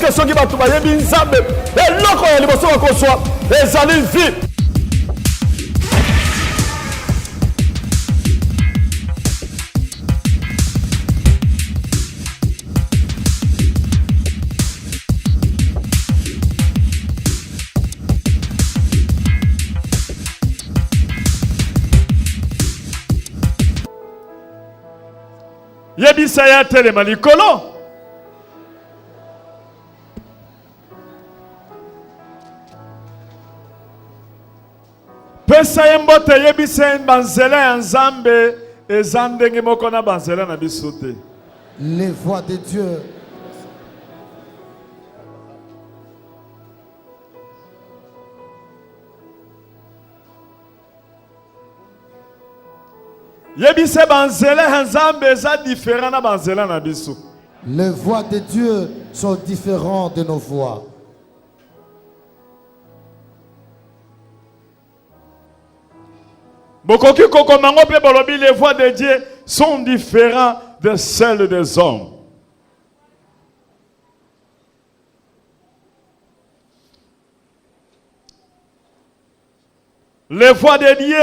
que soki bato bayebi nzambe eloko ya liboso bakoswa ezali vie. Yebisa ya telema likolo. Pesa yembote yebisa banzela ya nzambe ezandenge moko na banzela na biso te. Les voix de Dieu. Yebisa banzela ya nzambe eza différent na banzela na biso. Les voix de Dieu sont différentes de nos voix. Bokoki kokomango pe bolobi les voix de Dieu sont différentes de celles des hommes. Les voix de Dieu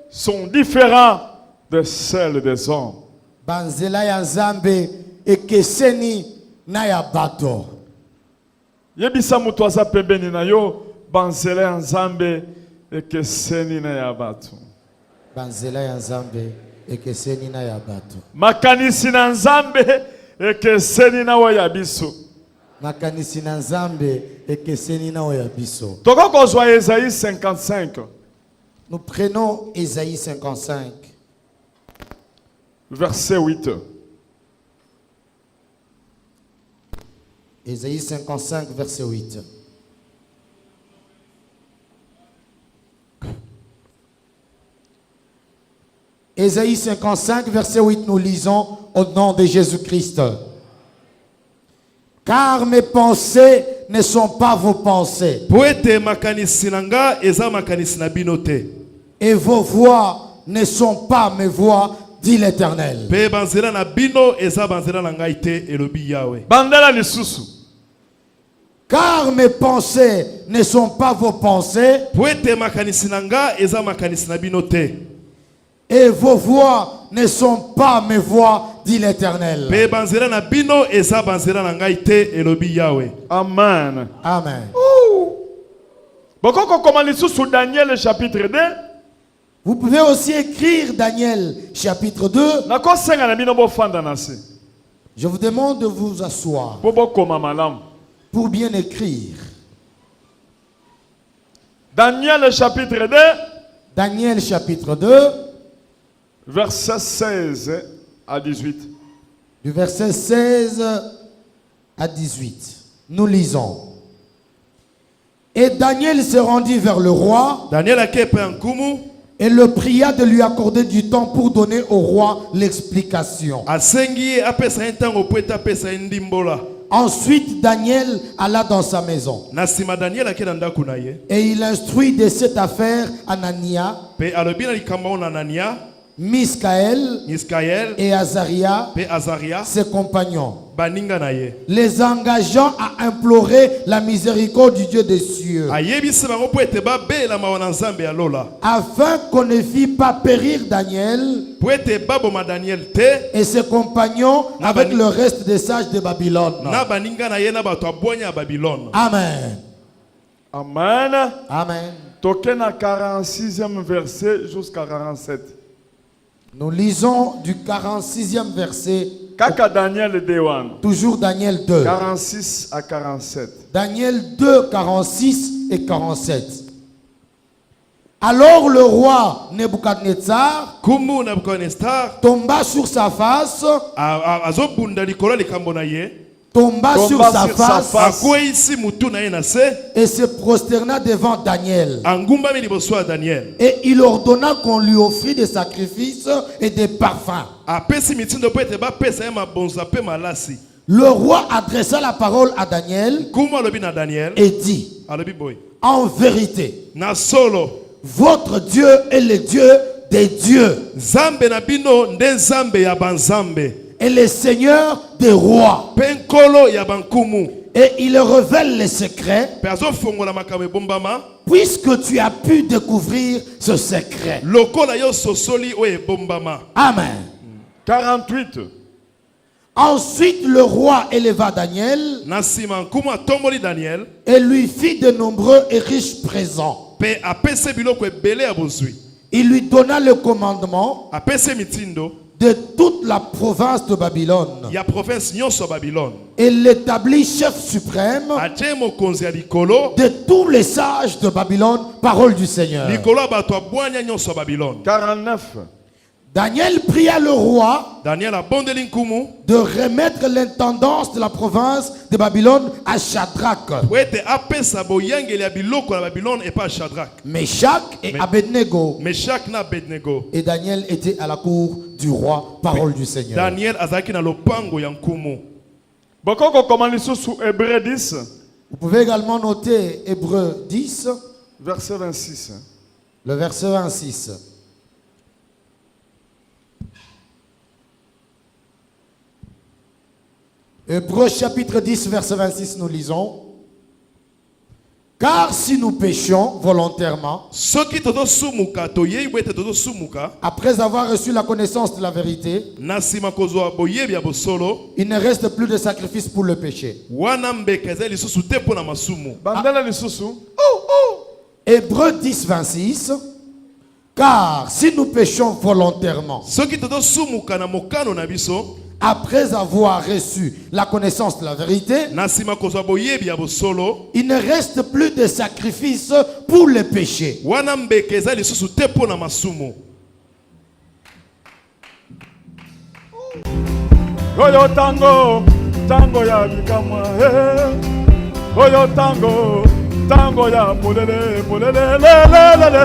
sont différentes de celles des hommes. Banzela ya nzambe ekeseni na ya bato. Yebisa mutu aza pembeni na yo banzela ya nzambe ekeseni na ya bato. Banzela ya nzambe ekeseni na ya bato. Makanisi na nzambe ekeseni na wa ya biso. Makanisi na nzambe ekeseni na wa ya biso. Toko kozwa Esaïe 55. Nous prenons Ésaïe 55. Verset 8. Ésaïe 55, verset 8. Ésaïe 55, verset 8, nous lisons au nom de Jésus-Christ. Car mes pensées ne sont pas vos pensées. Et vos voix ne sont pas mes voix, dit l'Éternel. Bandela lisusu. Car mes pensées ne sont pas vos pensées. Et vos voix ne sont pas mes voix, dit l'Éternel. Amen. Amen. Bokoko koma lisusu Daniel chapitre 2. Vous pouvez aussi écrire Daniel chapitre 2. Nako senga na bino bo fanda na se. Je vous demande de vous asseoir Bobo koma malam. pour bien écrire. Daniel chapitre 2. Daniel chapitre 2. Verset 16 à 18. Du verset 16 à 18. Nous lisons. Et Daniel se rendit vers le roi et le pria de lui accorder du temps pour donner au roi l'explication. Ensuite, Daniel alla dans sa maison. Et il instruit de cette affaire Anania, Miskaël et Azaria, ses compagnons, les engageant à implorer la miséricorde du Dieu des cieux, afin qu'on ne fît pas périr Daniel et ses compagnons avec le reste des sages de Babylone. Amen. Amen. Amen. Tokena 46e verset jusqu'à 47. Nous lisons du 46e verset. Kaka Daniel Dewan. Toujours Daniel 2. 46 à 47. Daniel 2, 46 et 47. Alors le roi Nebuchadnezzar tomba sur sa face. Tomba sur sa face et se prosterna devant Daniel. Et il ordonna qu'on lui offrit des sacrifices et des parfums. Le roi adressa la parole à Daniel et dit: en vérité, votre Dieu est le Dieu des dieux et le Seigneur des rois. Et il révèle les secrets, puisque tu as pu découvrir ce secret. Amen. 48. Ensuite, le roi éleva Daniel et lui fit de nombreux et riches présents. Il lui donna le commandement de toute la province de Babylone et l'établit chef suprême de tous les sages de Babylone, parole du Seigneur. 49. Daniel pria le roi de remettre l'intendance de la province de Babylone à Shadrach, Meshach et Abednego. Et Daniel était à la cour du roi, parole du Seigneur. Hébreux 10. Vous pouvez également noter Hébreux 10, verset 26. Le verset 26. Hébreux chapitre 10, verset 26, nous lisons. Car si nous péchions volontairement, après avoir reçu la connaissance de la vérité, il ne reste plus de sacrifice pour le péché. Hébreux 10, 26. Car si nous péchons volontairement, après avoir reçu la connaissance de la vérité, il ne reste plus de sacrifice pour le péché. Oyo tango, tango ya bikamwa, oyo tango, tango ya polele, polele, le, le, le, le.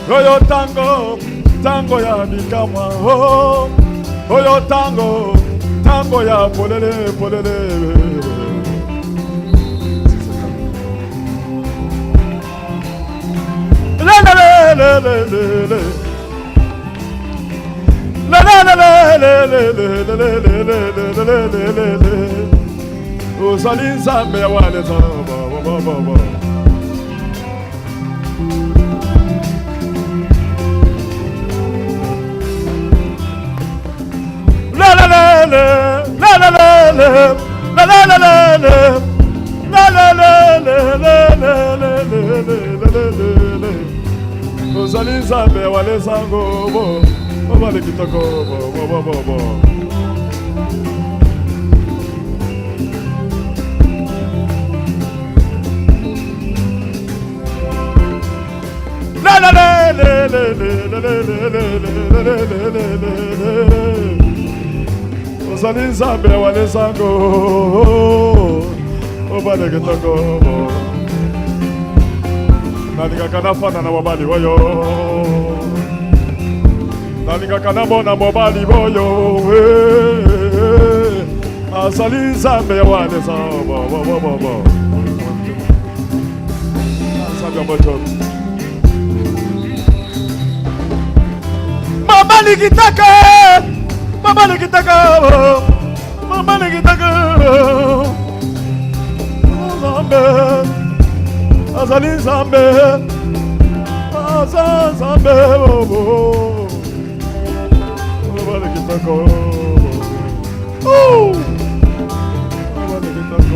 Oyo tango, tango ya bikamwa, oyo tango, tango ya polele, polele. La la la la la la. La la la la la la la la la la. Uzali nzambe wale zaba. La la la la la la la la la la la la la la la la. Uzali nzambe wale zango bo bo le kitoko bo bo bo bo. La la la la la la la la la. Uzali nzambe wale zango bo le kitoko bo. Nalinga kana fana na mobali boyo, nalinga kana bona mobali boyo, azali nzambe wane sa bo. Nzambe moto. Mama nikitaka, mama nikitaka, mama nikitaka, nzambe. Azali nzambe, azali bobo, obale kitako, obale kitako,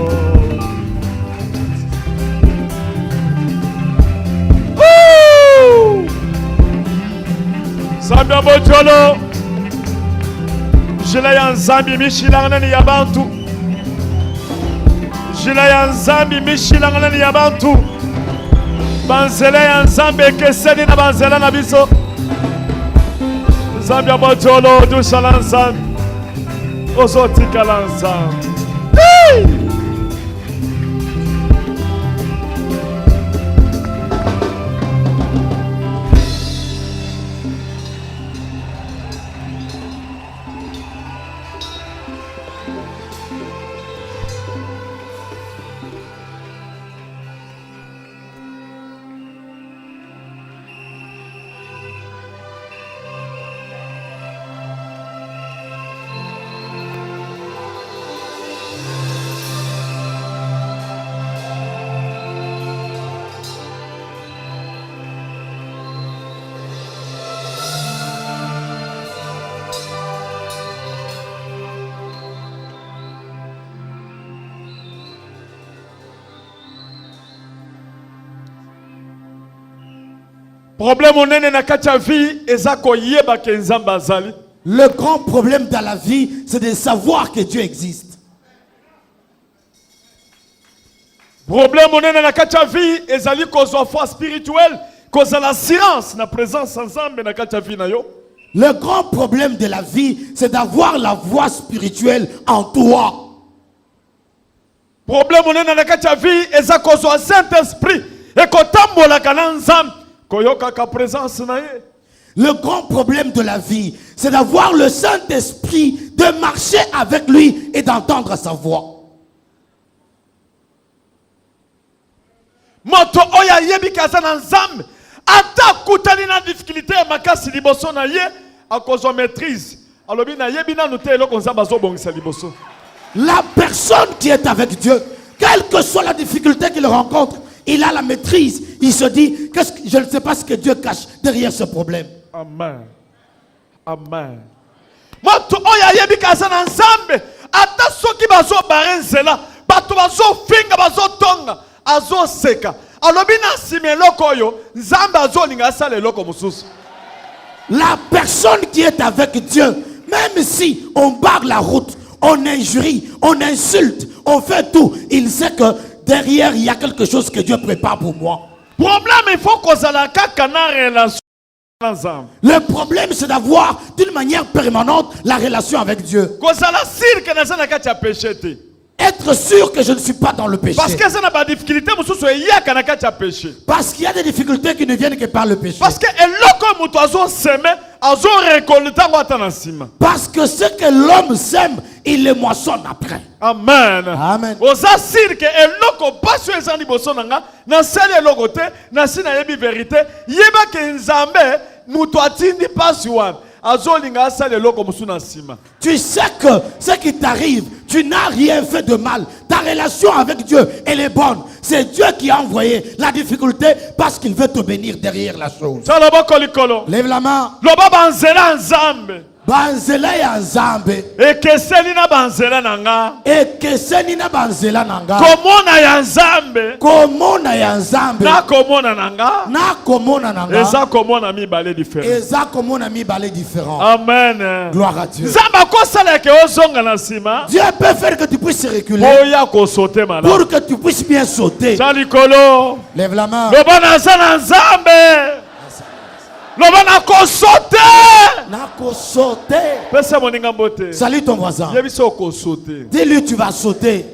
Nzambe abotolo, jila ya nzambi mishilanganani ya bantu, jila ya nzambi mishilanganani ya bantu. Banzele ya nzambe keseni na banzela na biso. Nzambe abotolo dushala nzambe, ozotikala nzambe. Problème onene na kacha vie ezako yeba ke nzamba azali. Le grand problème dans la vie, c'est de savoir que Dieu existe. Problème onene na kacha vie ezali kozwa foi spirituelle, kozala science na présence ensemble na kacha vie na yo. Le grand problème de la vie, c'est d'avoir la voix spirituelle en toi. Problème onene na kacha vie ezako kozwa Saint-Esprit et kotambola kana nzambe koyoka ka présence na ye. Le grand problème de la vie, c'est d'avoir le Saint-Esprit, de marcher avec lui et d'entendre sa voix. Moto oya yebi kaza na nzambe ata kutani na difficulté ya makasi liboso na ye akozwa maîtrise alobi na yebi na noté eloko nzambe azobongisa liboso. La personne qui est avec Dieu, quelle que soit la difficulté qu'il rencontre, il a la maîtrise. Il se dit, je ne sais pas ce que Dieu cache derrière ce problème. Amen. Amen. Moto oya yebi kaza na nzambe ata soki bazo barenzela bato bazo finga bazo tonga azo seka alobi na sime loko yo nzambe azo linga asala loko mususu. La personne qui est avec Dieu, même si on barre la route, on injurie, on insulte, on fait tout, il sait que derrière il y a quelque chose que Dieu prépare pour moi. Problème, il faut qu'on ait la relation. Le problème, c'est d'avoir d'une manière permanente la relation avec Dieu. Être sûr que je ne suis pas dans le péché. Parce qu'il y a des difficultés Parce qu'il y a des difficultés qui ne viennent que par le péché. Parce que Parce que ce que l'homme sème, il le moissonne après. Amen. Amen. Tu sais que ce qui t'arrive, tu n'as rien fait de mal. Ta relation avec Dieu, elle est bonne. C'est Dieu qui a envoyé la difficulté parce qu'il veut te bénir derrière la chose. Lève la main. Banzela ya nzambe ekeseni na banzela nanga komona ya nzambe na komona nanga eza komona mibale différent. Amen. Gloire à Dieu. Nzamba kosala ke ozonga na sima. Dieu peut faire que tu puisses reculer pour que tu puisses bien sauter. Lève la main. Salut ton voisin. Dis-lui tu vas sauter.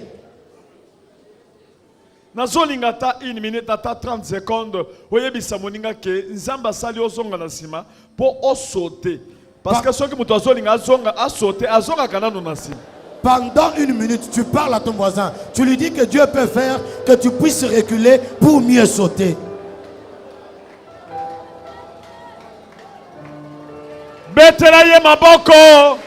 Nazolinga ta 1 minute ta 30 secondes oyebisa moninga ke nzamba sali ozonga na sima po sauter parce que soki muto azolinga azonga a sauter azonga kana no na sima. Pendant 1 minute tu parles à ton voisin, tu lui dis que Dieu peut faire que tu puisses reculer pour mieux sauter. Betela ye maboko.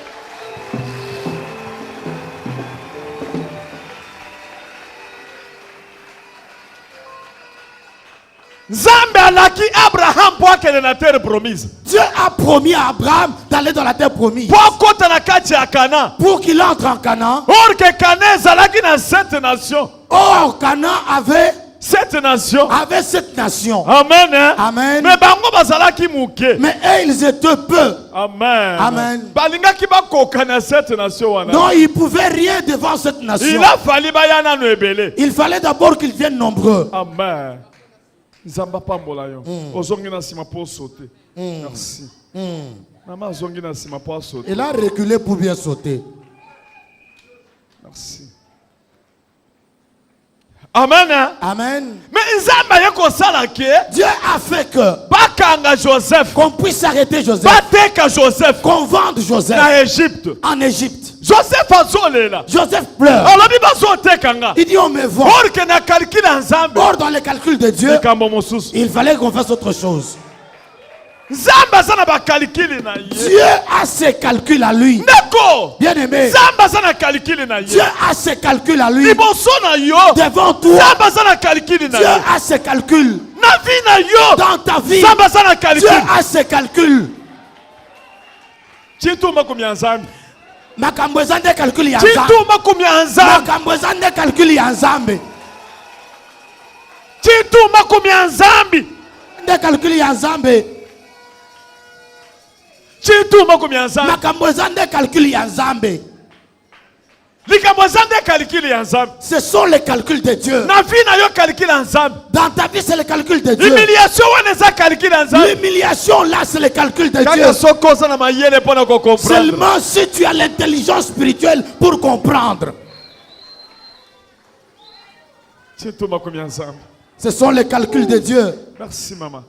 Nzambe alaki Abraham pour qu'elle na terre promise. Dieu a promis à Abraham d'aller dans la terre promise. Pour qu'il entre en Canaan. Or que Canaan zalaki na 7 nations. Or Canaan avait 7 nations. Avec 7 nations. Amen. Hein? Amen. Mais bango bazalaki muke. Mais ils étaient peu. Amen. Amen. Balingaki ba kokana 7 nations wana. Non, ils pouvaient rien devant cette nation. Il a fallu bayana no ebele. Il fallait d'abord qu'ils viennent nombreux. Amen. Nzamba pambola yo. Ozongi na sima pour sauter. Merci. Maman ozongi na sima pour sauter. Il a reculé pour bien sauter. Merci. Amen. Amen. Mais Dieu a fait que Joseph, qu'on puisse arrêter Joseph, Joseph, qu'on vende Joseph en Égypte. Joseph pleure. Il dit on me vend. Or dans les calculs de Dieu, il fallait qu'on fasse autre chose. Dieu a ses calculs à lui. Bien aimé. Dieu a ses calculs à lui. Devant toi. Dieu a ses calculs. Dans ta vie. Dieu a ses calculs. Makambo eza nde calcul ya Nzambe. nde calcul ya nzambe. chituma kumya nzambe Makambo eza nde calcul ya nzambe. likambo eza nde calcul ya nzambe. Ce sont les calculs de Dieu. na vie na yo calcul ya nzambe. Dans ta vie, c'est le calcul de Dieu. humiliation wana eza calcul ya nzambe. L'humiliation là, c'est le calcul de Dieu. kaka soko oza na mayele mpona kocomprendre. Seulement si tu as l'intelligence spirituelle pour comprendre. chituma kumya nzambe. Ce sont les calculs de Dieu. merci maman.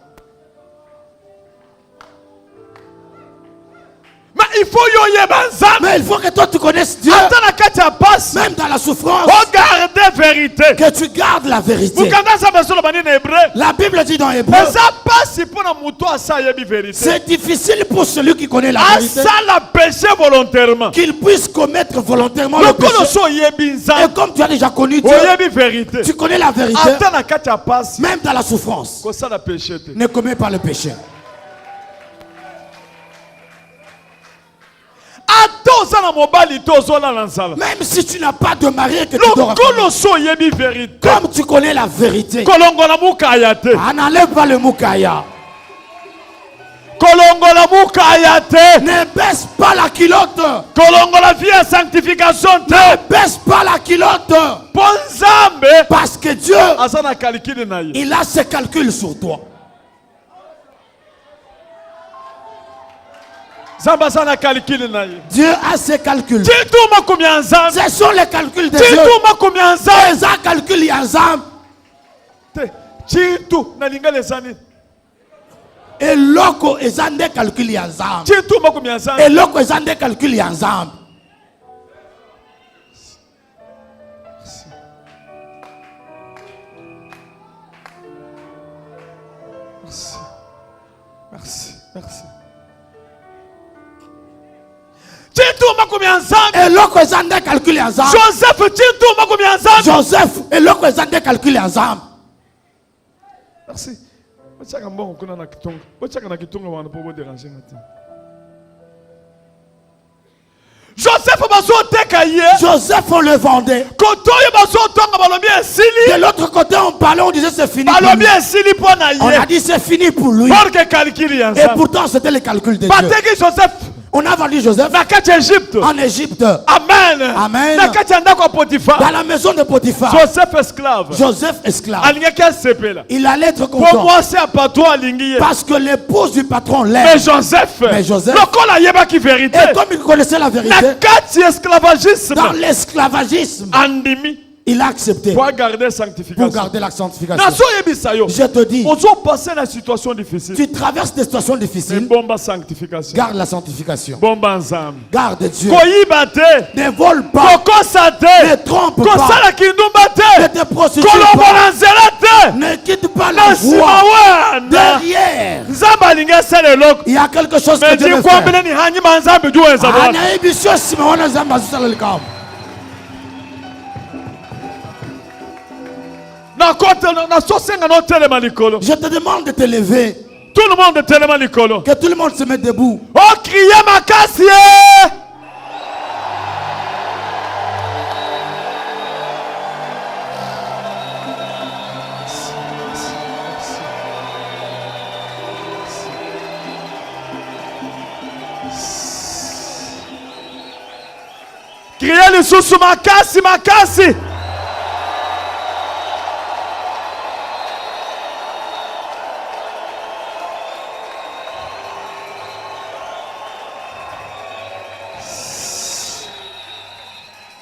il faut yoyeba nzambe. Mais il faut que toi tu connaisses Dieu. ata na kati ya pasi. Même dans la souffrance. regarde vérité. Que tu gardes la vérité. mukanda nzambe ezoloba nini na hébreu. La Bible dit dans Hébreu. eza pasi mpona moto asa ayebi vérité. C'est difficile pour celui qui connaît la vérité. asala péché volontairement. Qu'il puisse commettre volontairement le lokolo péché. so oyebi Et nzambe. comme tu as déjà connu Dieu, oyebi vérité. tu connais la vérité. ata na kati ya pasi. Même dans la souffrance. kosala péché te. Ne commets pas le péché. ata oza na mobali te ozolala nzala. Même si tu n'as pas de mari que tu dois lokolo so oyebi vérité. comme tu connais la vérité. kolongola mukaya te. N'enlève pas le moukaya. kolongola mukaya te. Ne baisse pas la culotte. kolongola vie ya sanctification te. Ne baisse pas la culotte. mpo nzambe Parce que Dieu, aza na calcul na ye. il a ses calculs sur toi. nzambe aza na calcul na ye. Dieu a ses calculs. tituma kumya nzambe. Ce sont les calculs de Dieu. tituma kumya nzambe. Les calculs ya nzambe. te chitu na lingala eza nini. Eloko eza nde calcul ya nzambe. tituma kumya nzambe. Eloko eza nde calcul ya nzambe. merci merci. tituma kumya nzambe. Eloko eza nde calcul ya nzambe. joseph tituma kumya nzambe. Joseph, eloko eza nde calcul ya nzambe. merci. botiaka mbongo kuna na kitunga. botiaka na kitunga wana mpo boderange nga te. joseph bazoteka ye. Joseph, on le vendait. koto oyo bazotonga balobi esili. De l'autre côté, on parlait, on disait c'est fini pour balobi lui. esili mpo na On a ye. dit c'est fini pour lui. porke calcul ya Et nzambe. pourtant, c'était le calcul de Dieu. bateki joseph On a vendu Joseph na kati ya egypte. en Égypte, amen. Amen. na kati ya ndako ya dans potifa. la maison de Potiphar. joseph esclave. Joseph, esclave. alingaki asepela. Il allait être po content. mwasi ya patron alingi ye. Parce que l'épouse du patron mais l'aime. joseph lokola ayebaki vérité. Et comme il connaissait la na vérité, kati ya esclavagisme dans l'esclavagisme, andimi il a accepté pour garder pour sanctification. garder la sanctification. nazoyebisa yo Je te dis, ozopase na situation difficile. tu traverses des situations mais difficiles, bomba sanctification. garde la sanctification. bomba nzambe. Garde Dieu. koyiba te. Ne vole pas. kokosa Ne te. trompe pas. kosala kindumba Ne te. te prostitue kolombo pas. na nzela te. Ne quitte pas na la nsima voie. wana Derrière, nzambe alingi asala eloko. il y a quelque chose que mais Dieu veut dikwambele faire. ni hanyima nzambe juu eza bwana. Anayebi sio sima wana nzambe azosala likambo. nasosenga notelema likolo. Je te demande de te lever, tout le monde telema likolo. que tout le monde se mette debout. oh kriye makasi ye. kriye lisusu makasi makasi.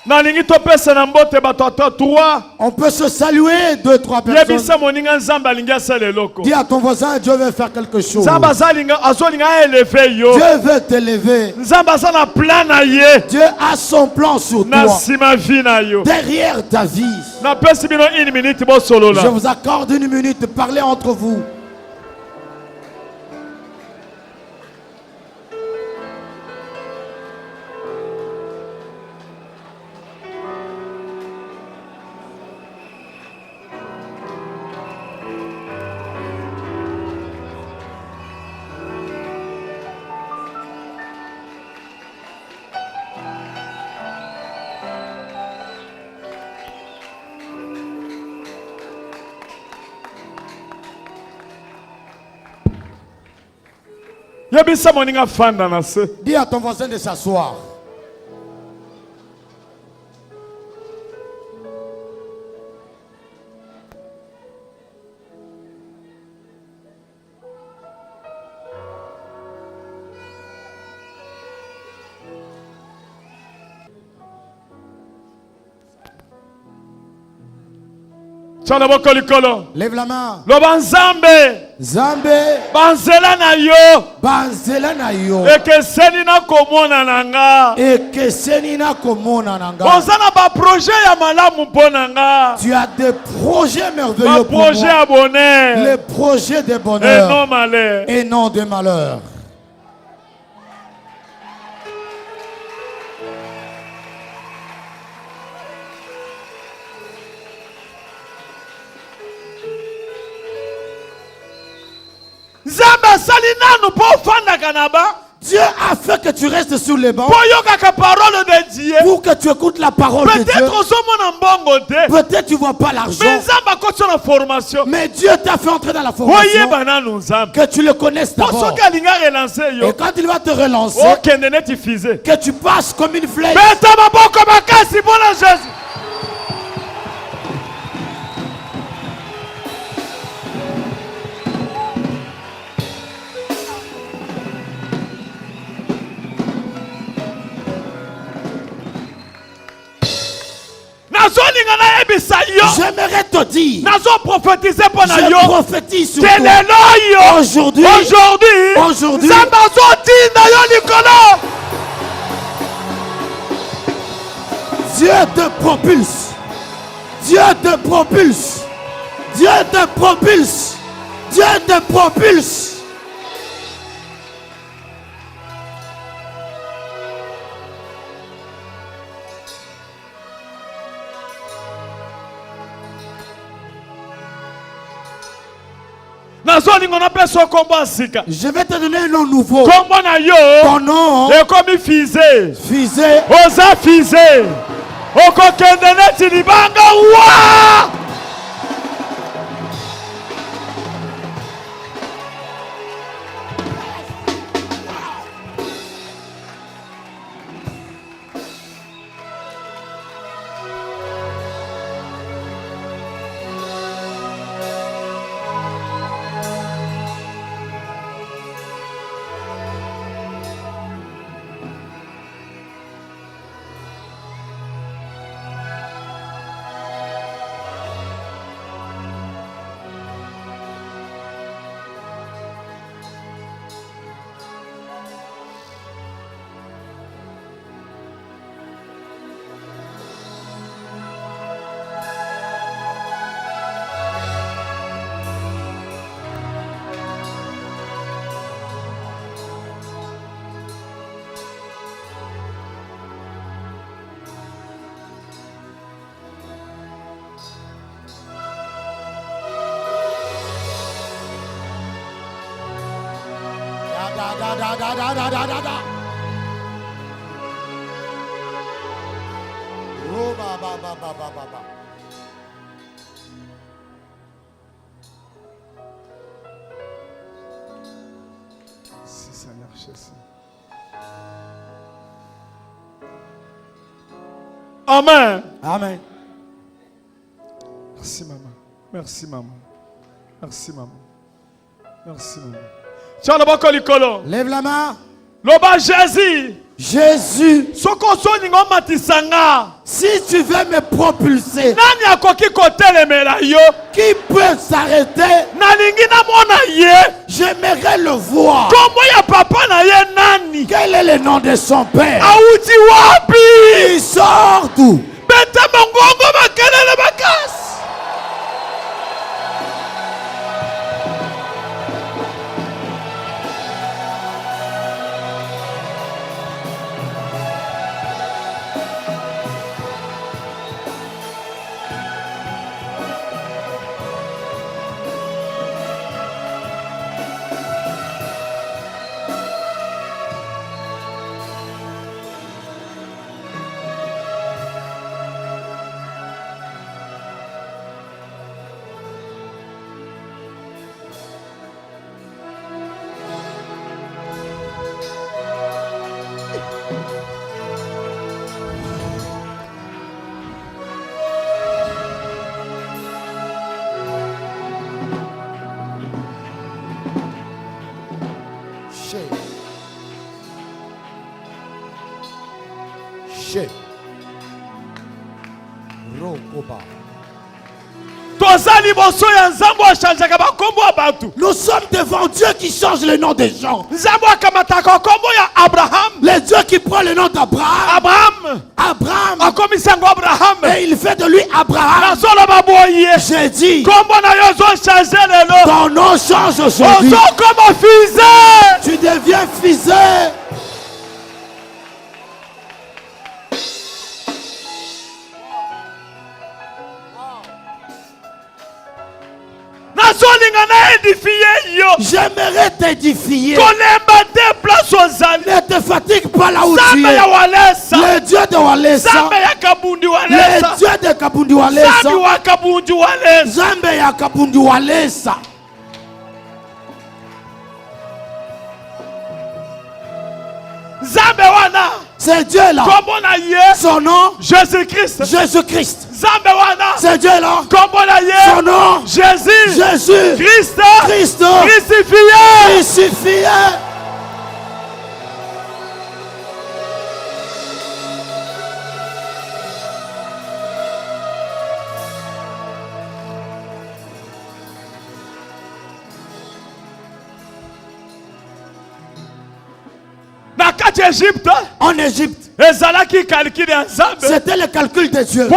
nalingi topesa na mbote bato ata 3. On peut se saluer 2-3 personnes. yebisa moninga nzambe alingi asala eloko. Dis à ton voisin, Dieu veut faire quelque chose. nzambe azolinga aeleve yo. Dieu veut t'élever. nzambe aza na plan na ye. Dieu a son plan sur na toi. nsima vi na yo. Derrière ta vie. napesi bino 1 minute Je bosolola. vous accorde 1 minute. Parlez entre vous. Yebisa moninga fanda na se. Dis à ton voisin de s'asseoir. Lève la main. Loba nzambe. Zambe. Banzela na yo. Banzela na yo. Ekeseni na komona nanga. Ekeseni na komona nanga. Ozana ba projet ya malamu ponanga. Tu as des projets merveilleux pour moi. Projet à bonheur. Les projets de bonheur. Et non malheur. Et non de malheur. Dieu a fait que tu restes sur les bancs pour que tu écoutes la parole de Dieu. Peut-être tu ne vois pas l'argent, mais Dieu t'a fait entrer dans la formation, que tu le connaisses d'abord. Et quand il va te relancer, que tu passes comme une flèche. J'aimerais te dire, je prophétise sur toi. Aujourd'hui, Dieu te propulse. Dieu te propulse. Dieu te propulse. Dieu te propulse. Je vais te donner un nom nouveau. Ton nom est comme Fizé. Fizé. Oza Fizé. Okokendene tilibanga wa. Oh, ba. Si ça marche ça. Amen. Amen. Merci maman. Merci maman. Merci maman. Merci maman. Lève la main. Loba Jésus. Jésus. Si tu veux me propulser, qui peut s'arrêter? J'aimerais le voir. Quel est le nom de son père? Il sort d'où? péché. Rokoba. Nous sommes devant Dieu qui change le nom des gens. Le Dieu qui prend le nom d'Abraham. Abraham. Et il fait de lui Abraham. J'ai dit, Ton nom change aujourd'hui. Tu deviens fils. j'aimerais t'édifier. Ne te fatigue pas là où tu es. Le Dieu de Walesa. Le Dieu de Kabundi Walesa. Zambe ya Kabundi Walesa. C'est Dieu là. Son nom Jésus-Christ. Jésus-Christ. C'est Dieu là. Son nom Jésus. Jésus. Christ. Christ. Crucifié. Crucifié. En Égypte, c'était le calcul de Dieu.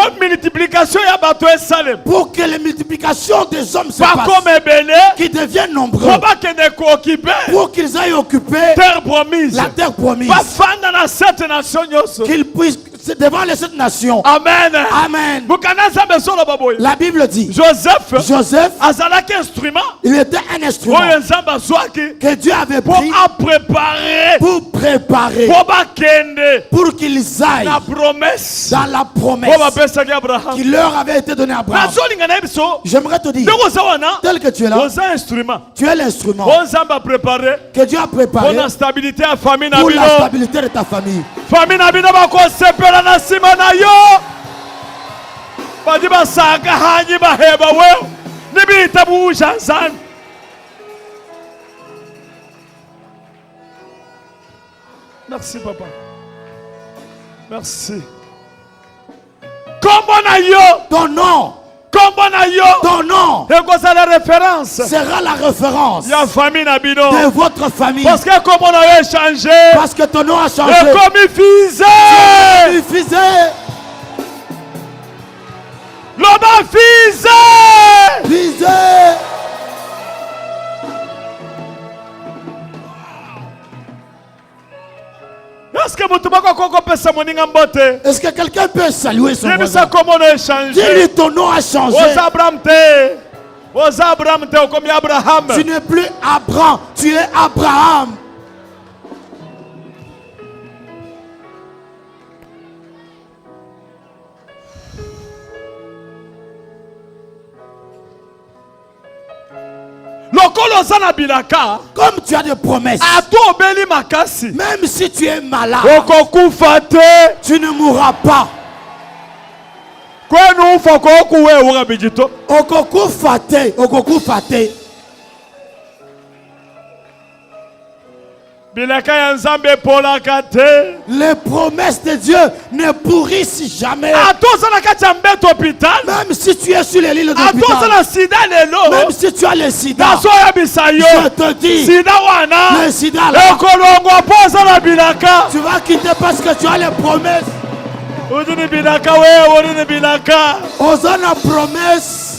Pour que les multiplications des hommes se fassent, qu'ils deviennent nombreux, pour qu'ils aillent occuper la terre promise, qu'ils puissent devant les 7 nations. Amen. Amen. La Bible dit Joseph il était un instrument que Dieu avait pris pour préparer pour qu'ils aillent dans la promesse qui leur avait été donnée à Abraham. J'aimerais te dire, tel que tu es là, tu es l'instrument que Dieu a préparé pour la stabilité de ta famille. Merci papa. Merci. Ton nom. Ton nom sera la référence de votre famille. Parce que comme on a changé, parce que ton nom a changé. Et comme il faisait. L'homme faisait. Est-ce que quelqu'un peut saluer son voisin? Dis-lui ton nom a changé. Tu n'es plus Abraham, tu es Abraham. Comme tu as des promesses, même si tu es malade, tu ne mourras pas. Les promesses de Dieu ne pourrissent jamais. Même si tu es sur les lignes d'hôpital, même si tu as le sida, je te dis, le sida là, tu vas quitter parce que tu as les promesses. Osana promesse.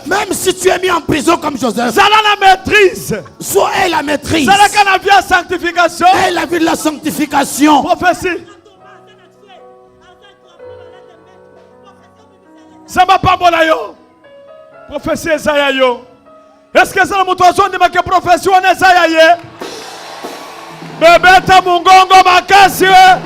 Même si tu es mis en prison comme Joseph, soit elle la maîtrise. Elle la vie de la sanctification. Prophétie. Prophétie Esaïa yo. Est-ce que c'est le moutoison de ma prophétie on Esaïa ye? Bebeta mungongo makasi we.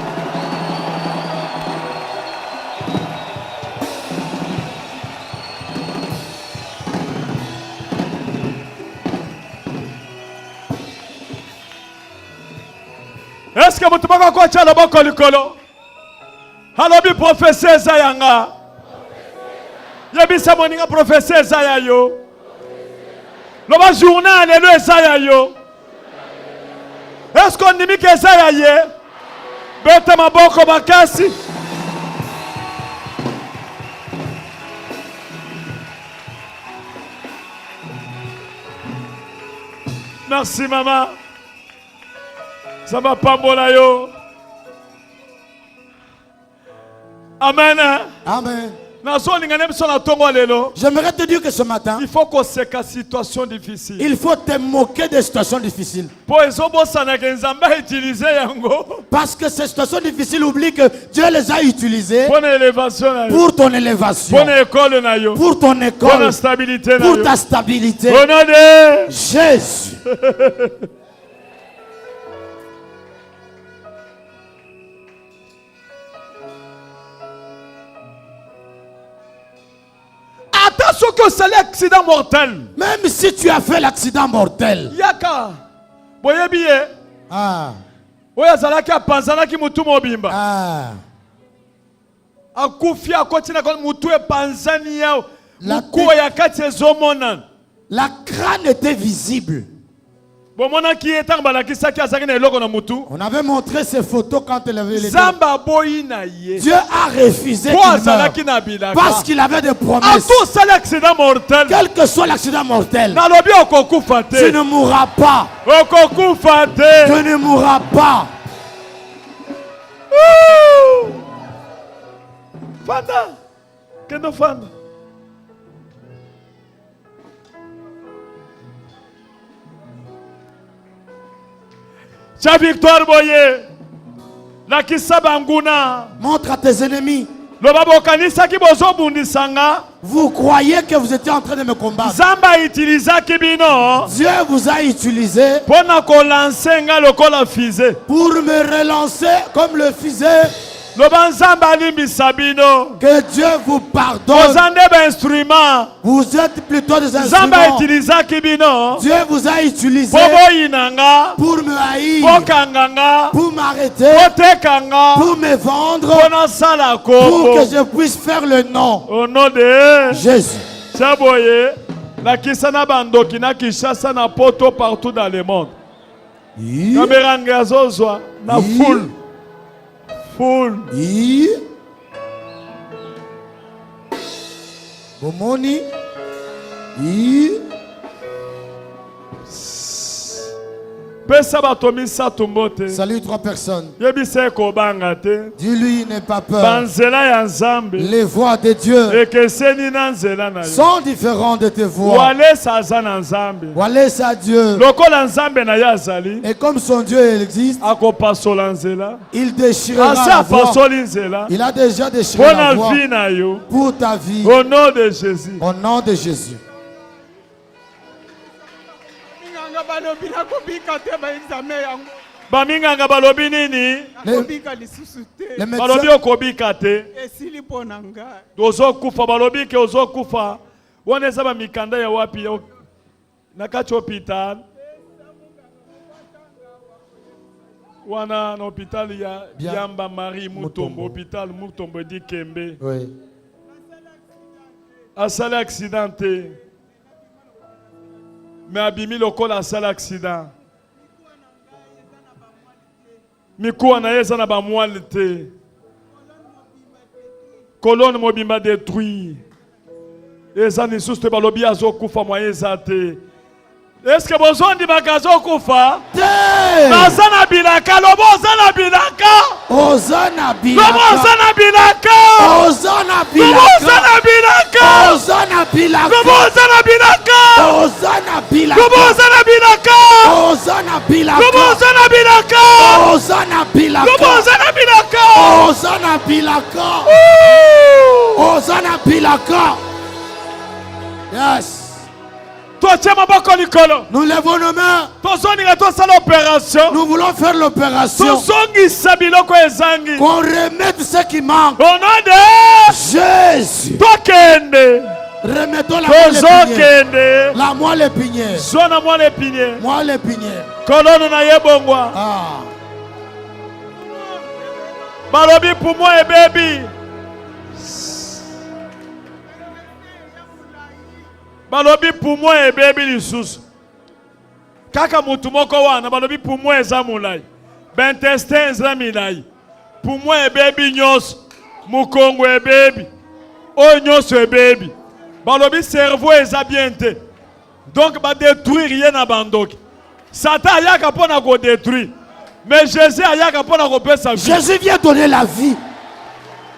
Est-ce que vous pouvez quoi tchala boko likolo? Halobi prophétie Esaïa nga. Yebisa moninga prophétie Esaïa yo. Loba journée alléluia eza yo. Est-ce qu'on dit que eza ye? Bete maboko makasi. Merci maman. Ça va pambola yo. Amen. Amen. J'aimerais te dire que ce matin, il faut qu'on se casse situation difficile. Il faut te moquer des situations difficiles. Parce que ces situations difficiles, oublie que Dieu les a utilisées pour ton élévation, pour ton école, pour ta stabilité. Au nom de Jésus. Attention que c'est l'accident mortel. Même si tu as fait l'accident mortel. Yaka. Boyebiye. Ah. Oyazalaki apanzanaki mutu mobimba. Ah. Akufi akotina kon mutu epanzani yao. Mukuwa yakati ezomona. La crâne était visible. On avait montré ces photos quand elle avait les Dieu a refusé qu'il meure parce qu'il avait des promesses. Quel que soit l'accident mortel, tu ne mourras pas. Tu ne mourras pas. Fanda. Kendo Fanda. Cha victoire boye. La kisabanguna. Montre à tes ennemis. Vous croyez que vous étiez en train de me combattre. Dieu vous a utilisé pour me relancer comme le fusil. Que Dieu vous pardonne. Vous êtes plutôt des instruments. Dieu vous a utilisé pour me haïr, pour m'arrêter, pour me vendre, pour que je puisse faire le nom. Au nom de Jésus. La kisana bandoki na Kinshasa na poto partout dans le monde. Caméra ngazozwa na full. Bomoni. Salut 3 personnes. Dis-lui, n'aie pas peur. Les voies de Dieu sont différentes de tes voix. Walès à Dieu. Et comme son Dieu existe, il déchirera la voie. Il a déjà déchiré la voie pour ta vie. Au nom de Jésus. Au nom de Jésus. Baminganga balobi nini? Balobi okobika te. Ozo kufa balobi ke ozo kufa. Wana eza ba mikanda ya wapi na kati hospital. Wana na hospital ya Yamba Marie Mutombo, hospital Mutombo di Kembe. Oui. Asala accidenté. Mais abimi lokola asala accident. Mikuwa na yeza na ba mwali te. Colonne mobimba détruit. Eza ni suste balobi azokufa mwa yeza te. Est-ce que besoin de bagazo kufa? Bazana bilaka, lobo zana bilaka. Ozana bilaka. Lobo zana bilaka. Ozana bilaka. Lobo zana bilaka. Ozana bilaka. Lobo zana bilaka. Ozana bilaka. Lobo zana bilaka. Ozana bilaka. Lobo zana bilaka. Ozana bilaka. Lobo zana bilaka. Ozana bilaka. Ozana bilaka. Yes. Nous levons nos mains. Nous voulons faire l'opération. Qu'on remette ce qui manque. Au nom de Jésus. Remettons la moelle épinière. Moelle épinière. Ah. Balobi pour moi et baby. balobi poumon ebebi lisusu kaka mutu moko wana balobi poumon eza mulai bentestin eza milai poumon ebebi nyonso mukongo ebebi oyo nyonso ebebi balobi cerveau eza bien te donc badétruire ye na bandoki Satan ayaka pona ko détruire mais Jésus ayaka pona ko pesa vie. Jésus vient donner la vie.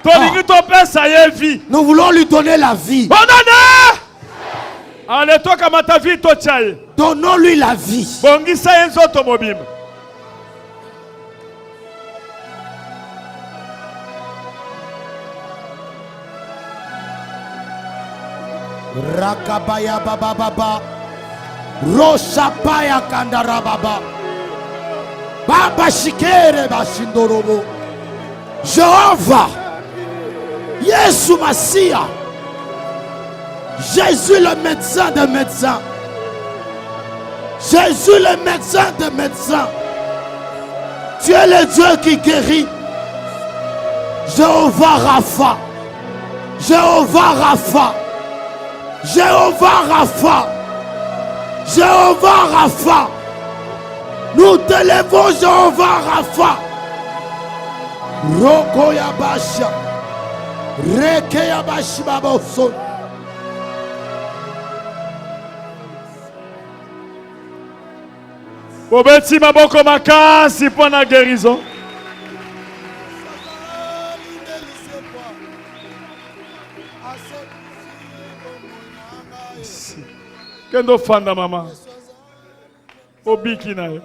Tolingi to pesa ye vie. Nous voulons lui donner la vie. Bonane! Allez toka mata vie to chaye. Donnons-lui la vie. Bongisa yenzo to mobima. Rakabaya baba baba. Roshapaya kandara baba. Baba shikere bashindorobo. Jéhovah. Yesu Massia. Jésus le médecin des médecins. Jésus le médecin des médecins. Tu es le Dieu qui guérit. Jéhovah Rapha. Jéhovah Rapha. Jéhovah Rapha. Jéhovah Rapha. Nous t'élèvons Jéhovah Rapha. Roko Yabasha. Reke Yabashi Baboson. Bobeti maboko makasi pour la guérison. Kendo fanda mama. Obiki na yo.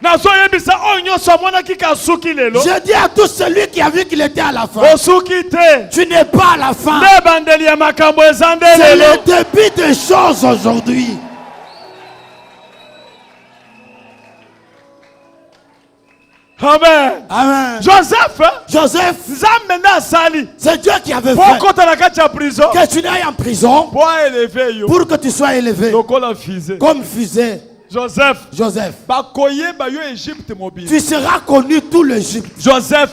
Je dis à tout celui qui a vu qu'il était à la fin. Tu n'es pas à la fin. C'est le début des choses aujourd'hui. Amen. Amen. Joseph, c'est Dieu qui avait fait que tu n'ailles en prison pour que tu sois élevé comme fusée. Joseph, tu seras connu tout l'Égypte. Joseph,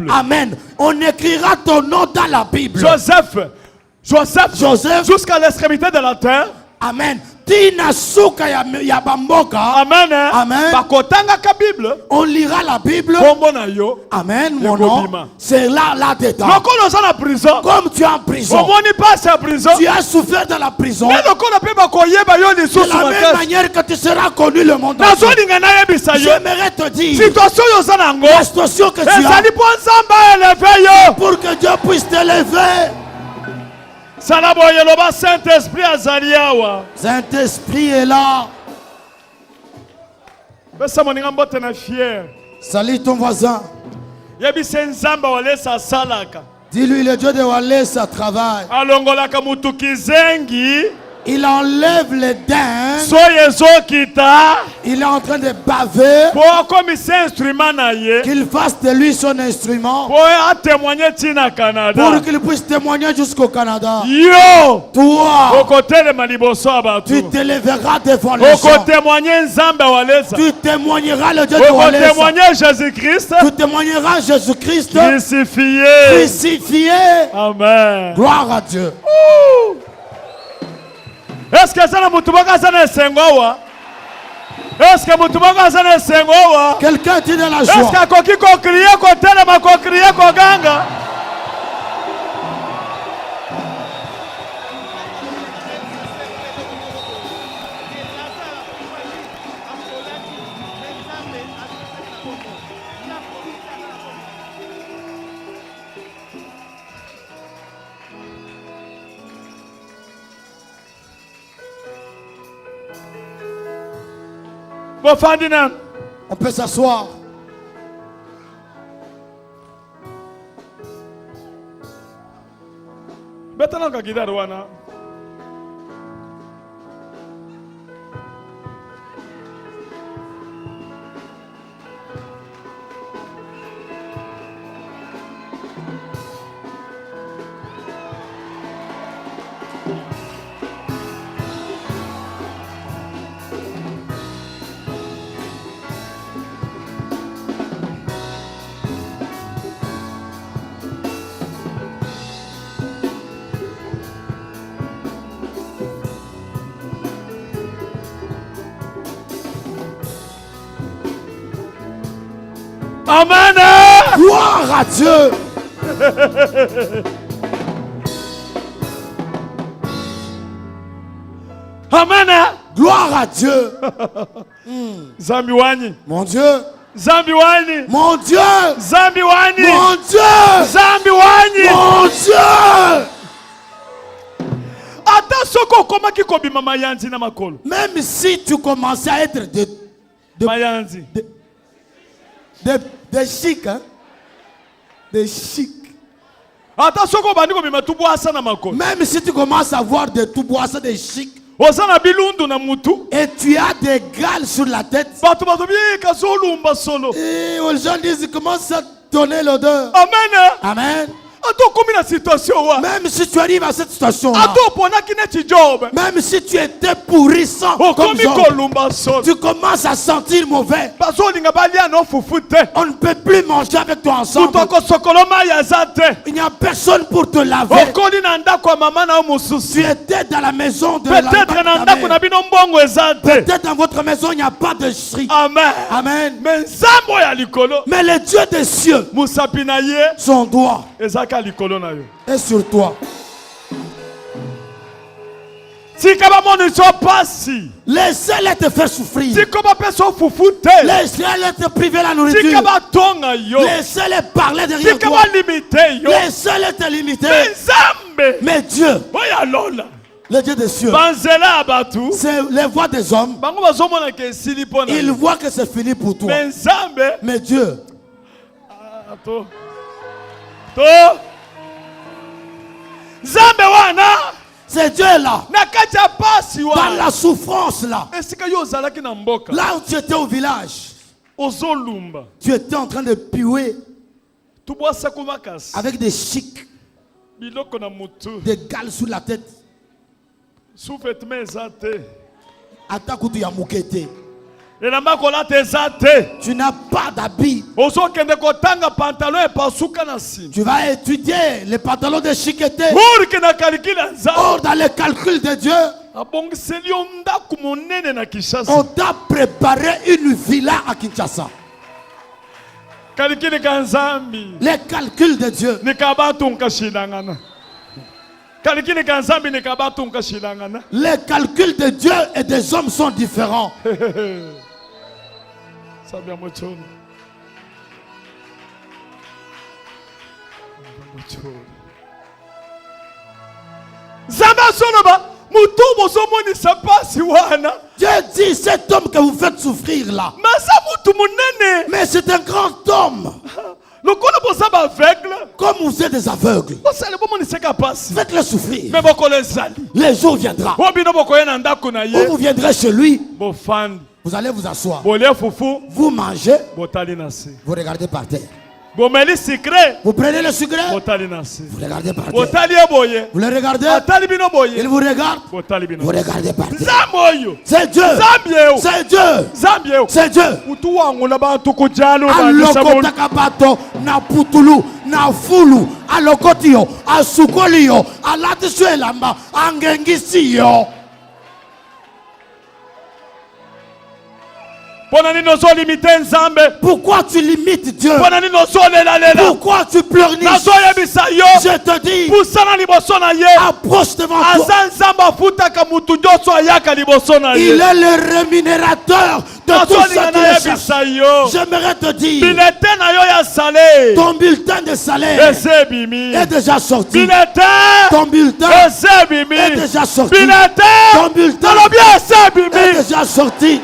Amen. On écrira ton nom dans la Bible. Joseph, jusqu'à l'extrémité de la terre. Amen. Tina suka ya bamboka. Amen. Amen. On lira la Bible. Amen. Mon nom, c'est là dedans. Comme tu es en prison, tu as souffert dans la prison. De la même manière que tu seras connu le monde entier. J'aimerais te dire la situation que tu as pour que Dieu puisse t'élever. Saint-Esprit est là. Salut ton voisin. Dis-lui le Dieu de Walesa travaille. Il enlève les dents. Il est en train de baver. Qu'il fasse de lui son instrument. Pour qu'il puisse témoigner jusqu'au Canada. Toi, tu t'élèveras devant les gens. Tu témoigneras le Dieu de Walesa. Tu témoigneras Jésus-Christ crucifié. Amen. Gloire à Dieu. Est-ce que ça n'a pas est-ce que vous quelqu'un dit dans la joie? Est-ce que crier ganga? On peut s'asseoir. Amen. Gloire à Dieu. Amen. Gloire à Dieu. Zambiwani. Mon Dieu. Zambiwani. Mon Dieu. Zambiwani. Mon Dieu. Zambiwani. Mon Dieu. Ata soko komaki kobima mayanzi na makolo. Même si tu commençais à être mayanzi. De chic, hein? De chic. Ata soko bandi kobima tuboasa na makolo. Même si tu commences à voir des tuboasa de chic. Osana bilundu na mutu. Et tu as des gales sur la tête. Bato bazobi kazolumba solo. Et les gens disent comment ça donner l'odeur. Amen. Amen. Même si tu arrives à cette situation-là, même si tu étais pourrissant comme Job, tu commences à sentir mauvais. On ne peut plus manger avec toi ensemble. Il n'y a personne pour te laver. Tu étais dans la maison de la mère. Peut-être dans votre maison il n'y a pas de shri. Amen. Amen. Mais le Dieu des cieux, son doigt est sur toi. Laissez-les te faire souffrir. Laissez-les te priver la nourriture. Laissez-les parler derrière toi. Laissez-les te limiter. Mais Dieu, le Dieu des cieux, c'est les voix des hommes. Ils voient que c'est fini pour toi. Mais Dieu, c'est Dieu là, dans la souffrance là, là où tu étais au village, tu étais en train de puer avec des chics, des gales sous la tête. Atakutu ya mukete. Tu n'as pas d'habit. Tu vas étudier les pantalons de chiqueté. Or, dans le calcul de Dieu, on t'a préparé une villa à Kinshasa. Les calculs de Dieu. Les calculs de Dieu et des hommes sont différents. Dieu dit cet homme que vous faites souffrir là, mais c'est un grand homme. Comme vous êtes des aveugles, faites-le souffrir. Les jours viendra où vous viendrez chez lui. Vous allez vous asseoir. Vous mangez. Vous regardez par terre. Vous prenez le sucre. Vous regardez par terre. Vous le regardez. Il vous regarde. Vous regardez par terre. C'est Dieu. C'est Dieu. C'est Dieu. Alokotakabato na putulu na fulu alokotio asukolio alatisuelamba angengisiyo. Pourquoi tu limites Dieu? Pourquoi tu pleurniches? Je te dis, approche devant toi. Il est le rémunérateur de tout ça. J'aimerais te dire, ton bulletin de salaire est déjà sorti. Ton bulletin est déjà sorti. Ton bulletin est déjà sorti.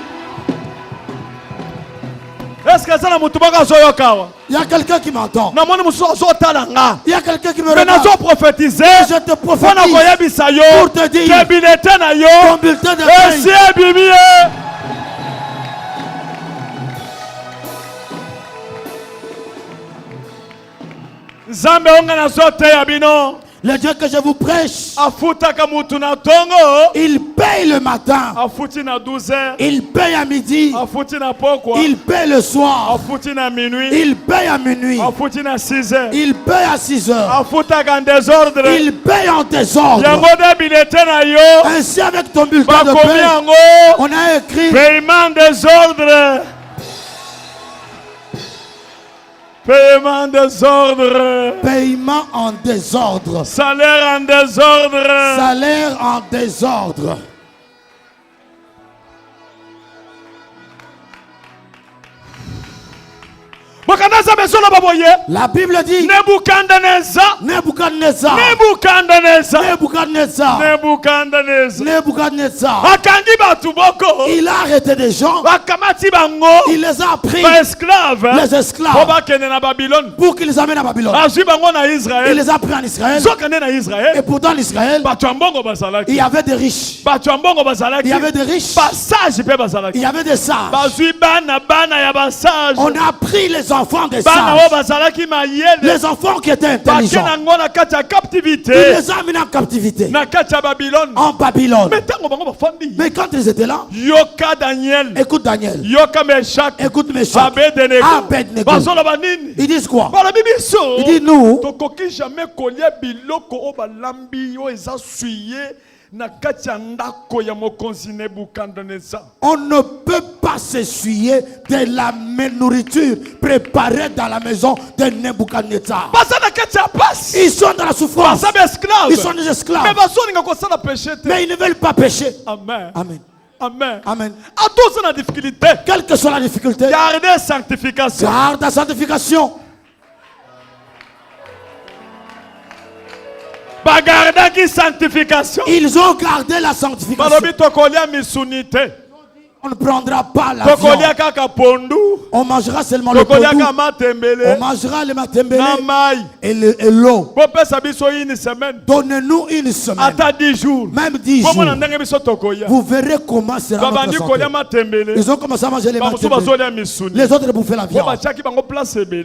Il y a quelqu'un qui m'entend. Il y a quelqu'un qui me regarde. Je te prophétise pour te dire ton bulletin de paye. Le Dieu que je vous prêche, il paye le matin, il paye à midi, il paye le soir, il paye à minuit, il paye à 6 heures, il paye en désordre. Ainsi avec ton bulletin de paie, on a écrit paiement désordre. Paiement en désordre. Paiement en désordre. Salaire en désordre. Salaire en désordre. La Bible dit Nebuchadnezzar. Nebuchadnezzar. Nebuchadnezzar. Nebuchadnezzar. Nebuchadnezzar. Nebuchadnezzar. Akangi batu boko. Il a arrêté des gens. Akamati bango. Il les a pris. Esclaves. Les esclaves. Babylone. Pour qu'ils les amènent à Babylone. Il les a pris en Israël. Et pourtant en Israël, il y avait des riches. Il y avait des riches. Il y avait des sages. On a pris les enfants des sages. Les enfants qui étaient intelligents. Il les a amenés en captivité. En Babylone. Mais quand ils étaient là, écoute Daniel. Écoute Meshach. Abednego. Ils disent quoi? Ils disent nous. On ne peut pas s'essuyer de la nourriture préparée dans la maison de Nebuchadnezzar. Ils sont dans la souffrance. Ils sont des esclaves. Mais ils ne veulent pas pécher. Amen. Amen. Amen. Amen. Difficulté. Quelle que soit la difficulté, garde la sanctification. Garde la sanctification. Ils ont gardé la sanctification. On ne prendra pas la viande. On mangera seulement le pondu. On mangera le matembele et l'eau. Donnez-nous une semaine. 10 jours. Même 10 jours. Vous verrez comment sera notre santé. Ils ont commencé à manger les matembele. Les autres bouffaient la viande.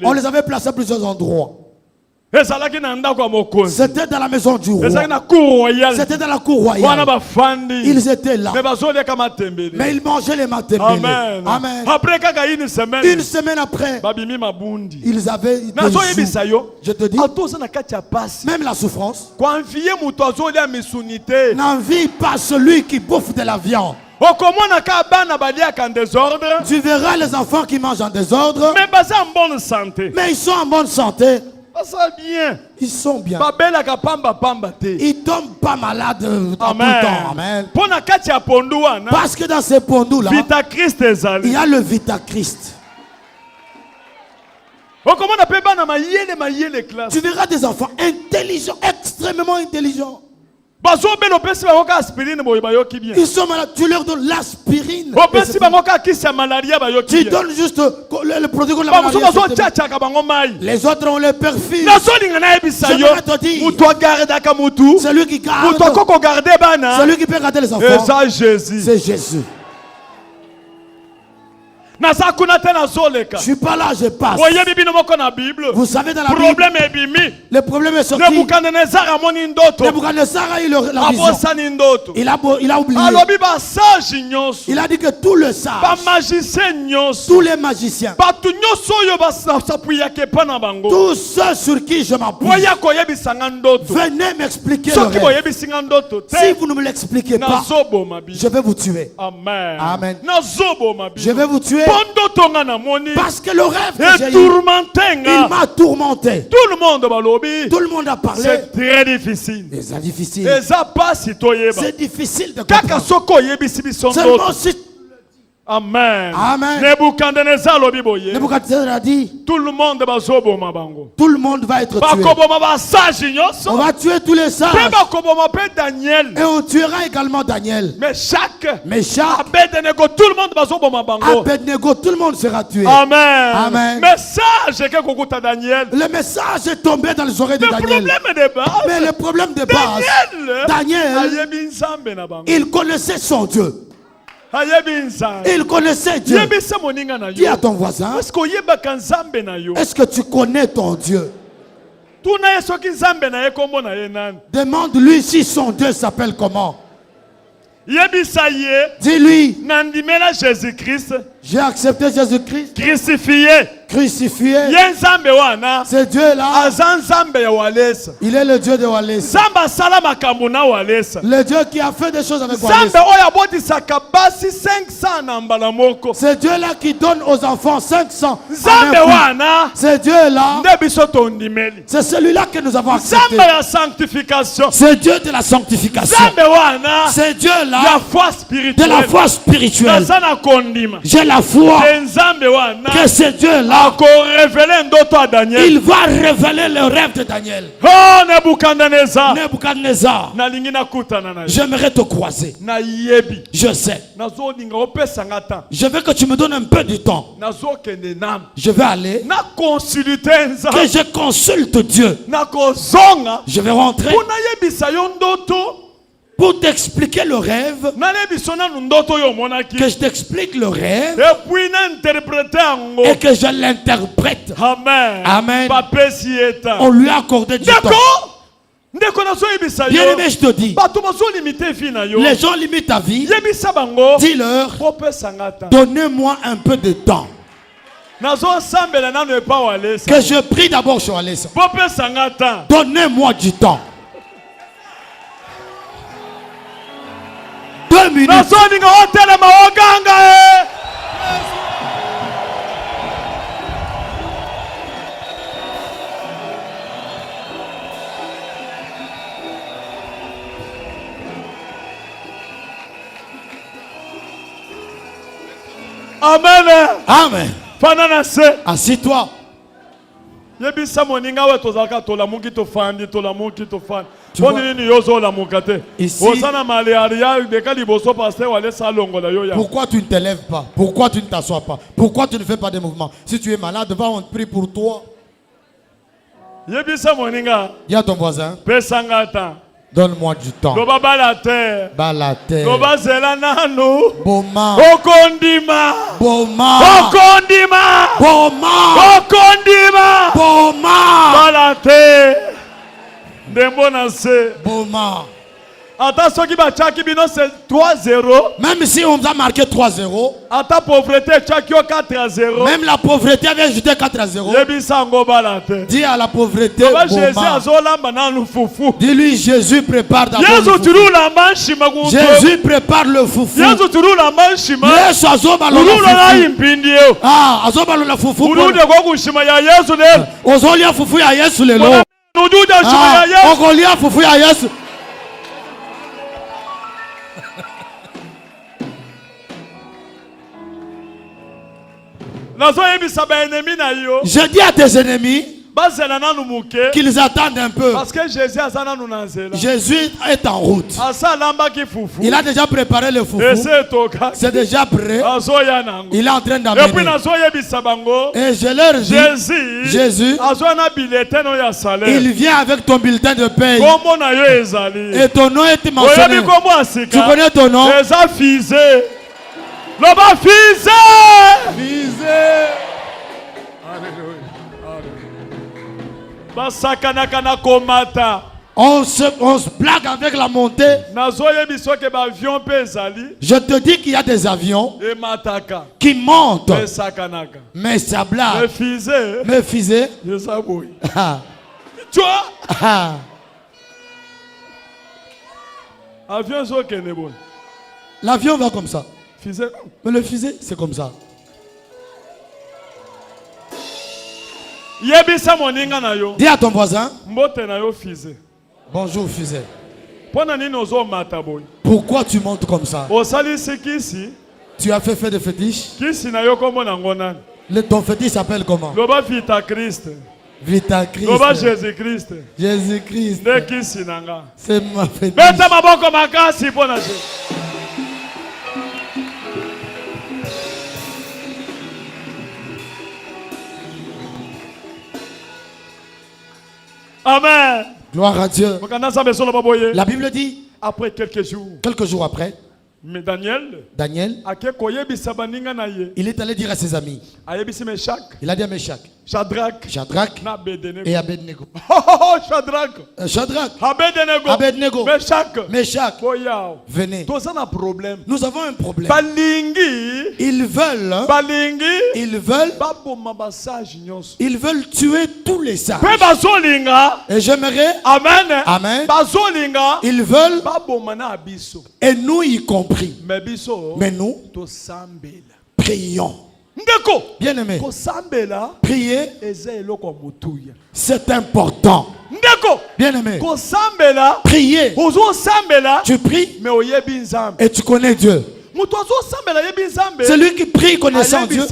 On les avait placés à plusieurs endroits. C'était dans la maison du roi. C'était dans la cour royale. Ils étaient là. Mais ils mangeaient les matembele. Amen. Amen. Une semaine après, ils avaient des jours. Je te dis, même la souffrance n'envie pas celui qui bouffe de la viande. Tu verras les enfants qui mangent en désordre, mais ils sont en bonne santé. Ils sont bien. Ils ne tombent pas malades tout le temps. Amen. Parce que dans ces pondous-là, il y a le Vita-Christ. Tu verras des enfants intelligents, extrêmement intelligents. Ils sont malades, tu leur donnes l'aspirine. Tu donnes juste le produit de la maladie. Les autres ont le perfil. J'aimerais te dire, celui qui garde, celui qui peut garder les enfants, c'est Jésus. Je suis pas là, je passe. Vous savez, dans la Bible, le problème est sorti. Nebuchadnezzar a eu la vision. Il a oublié. Il a dit que tout le sage, tous les magiciens, tous ceux sur qui je m'appuie, venez m'expliquer le rêve. Si vous ne me l'expliquez pas, je vais vous tuer. Amen. Je vais vous tuer. Parce que le rêve que j'ai eu, il m'a tourmenté. Tout le monde a parlé. C'est très difficile. C'est difficile. C'est difficile de comprendre. Seulement si... Amen. Amen. Nebuchadnezzar a dit, tout le monde va être tué. On va tuer tous les sages. Et on tuera également Daniel. Meshach, Abednego, tout le monde sera tué. Amen. Amen. Le message est tombé dans les oreilles de Daniel. Mais le problème de base, Daniel, il connaissait son Dieu. Il connaissait Dieu. Dis à ton voisin, est-ce que tu connais ton Dieu? Demande-lui si son Dieu s'appelle comment. Dis-lui, j'ai accepté Jésus-Christ, crucifié. C'est Dieu là. Il est le Dieu de Walesa. Le Dieu qui a fait des choses avec Walesa. C'est Dieu là qui donne aux enfants 500. C'est Dieu là. C'est celui-là que nous avons accepté. C'est Dieu de la sanctification. C'est Dieu là de la foi spirituelle. J'ai la foi que c'est Dieu là. Il va révéler le rêve de Daniel. Oh, Nebuchadnezzar. J'aimerais te croiser. Je sais. Je veux que tu me donnes un peu de temps. Je vais aller. Que je consulte Dieu. Je vais rentrer pour t'expliquer le rêve. Que je t'explique le rêve. Et que je l'interprète. Amen. On lui a accordé du temps. Bien aimé, je te dis, les gens limitent ta vie. Dis-leur, donnez-moi un peu de temps. Que je prie d'abord sur Walesa. Donnez-moi du temps. 2 minutes. Amen. Amen. Assis-toi. Ici, pourquoi tu ne t'élèves pas? Pourquoi tu ne t'assois pas? Pourquoi tu ne fais pas de mouvements? Si tu es malade, va, on prie pour toi. Dis à ton voisin, donne-moi du temps. Balater. Boma. Boma. Boma. Boma. Balater. Boma. Attention qui va tchaki bino c'est 3-0. Même si on a marqué 3-0. Ata pauvreté tchaki 4-0. Même la pauvreté avait ajouté 4-0. Dis à la pauvreté. Dis-lui Jésus prépare d'abord le foufou. Jésus prépare le foufou. Yesu azobalola ah azobalola foufou. Ozolia foufou ya Yesu lelo. Ogolia foufou ya Yesu. Je dis à tes ennemis qu'ils attendent un peu. Parce que Jésus est en route. Il a déjà préparé le foufou. C'est déjà prêt. Il est en train d'amener. Et je leur dis, Jésus, il vient avec ton bulletin de paye. Et ton nom est mentionné. Tu connais ton nom? On se blague avec la montée. Je te dis qu'il y a des avions qui montent. Mais ça blague. Mais fusée. Tu vois? L'avion va comme ça. Mais le fusée, c'est comme ça. Dis à ton voisin, bonjour fusée. Pourquoi tu montes comme ça? Tu as fait de fétiche? Ton fétiche s'appelle comment? Vita Christ. Jésus-Christ. Jésus-Christ. C'est ma fétiche. Amen. Gloire à Dieu. La Bible dit, après quelques jours après, mais Daniel, il est allé dire à ses amis, il a dit à Meshach, Shadrach et Abednego. Shadrach, Abednego, Meshach, venez. Nous avons un problème. Ils veulent tuer tous les sages. Et j'aimerais, amen, ils veulent, et nous y compris. Mais nous, prions. Bien aimé, prier, c'est important. Bien aimé, prier, tu pries et tu connais Dieu. Celui qui prie connaissant Dieu,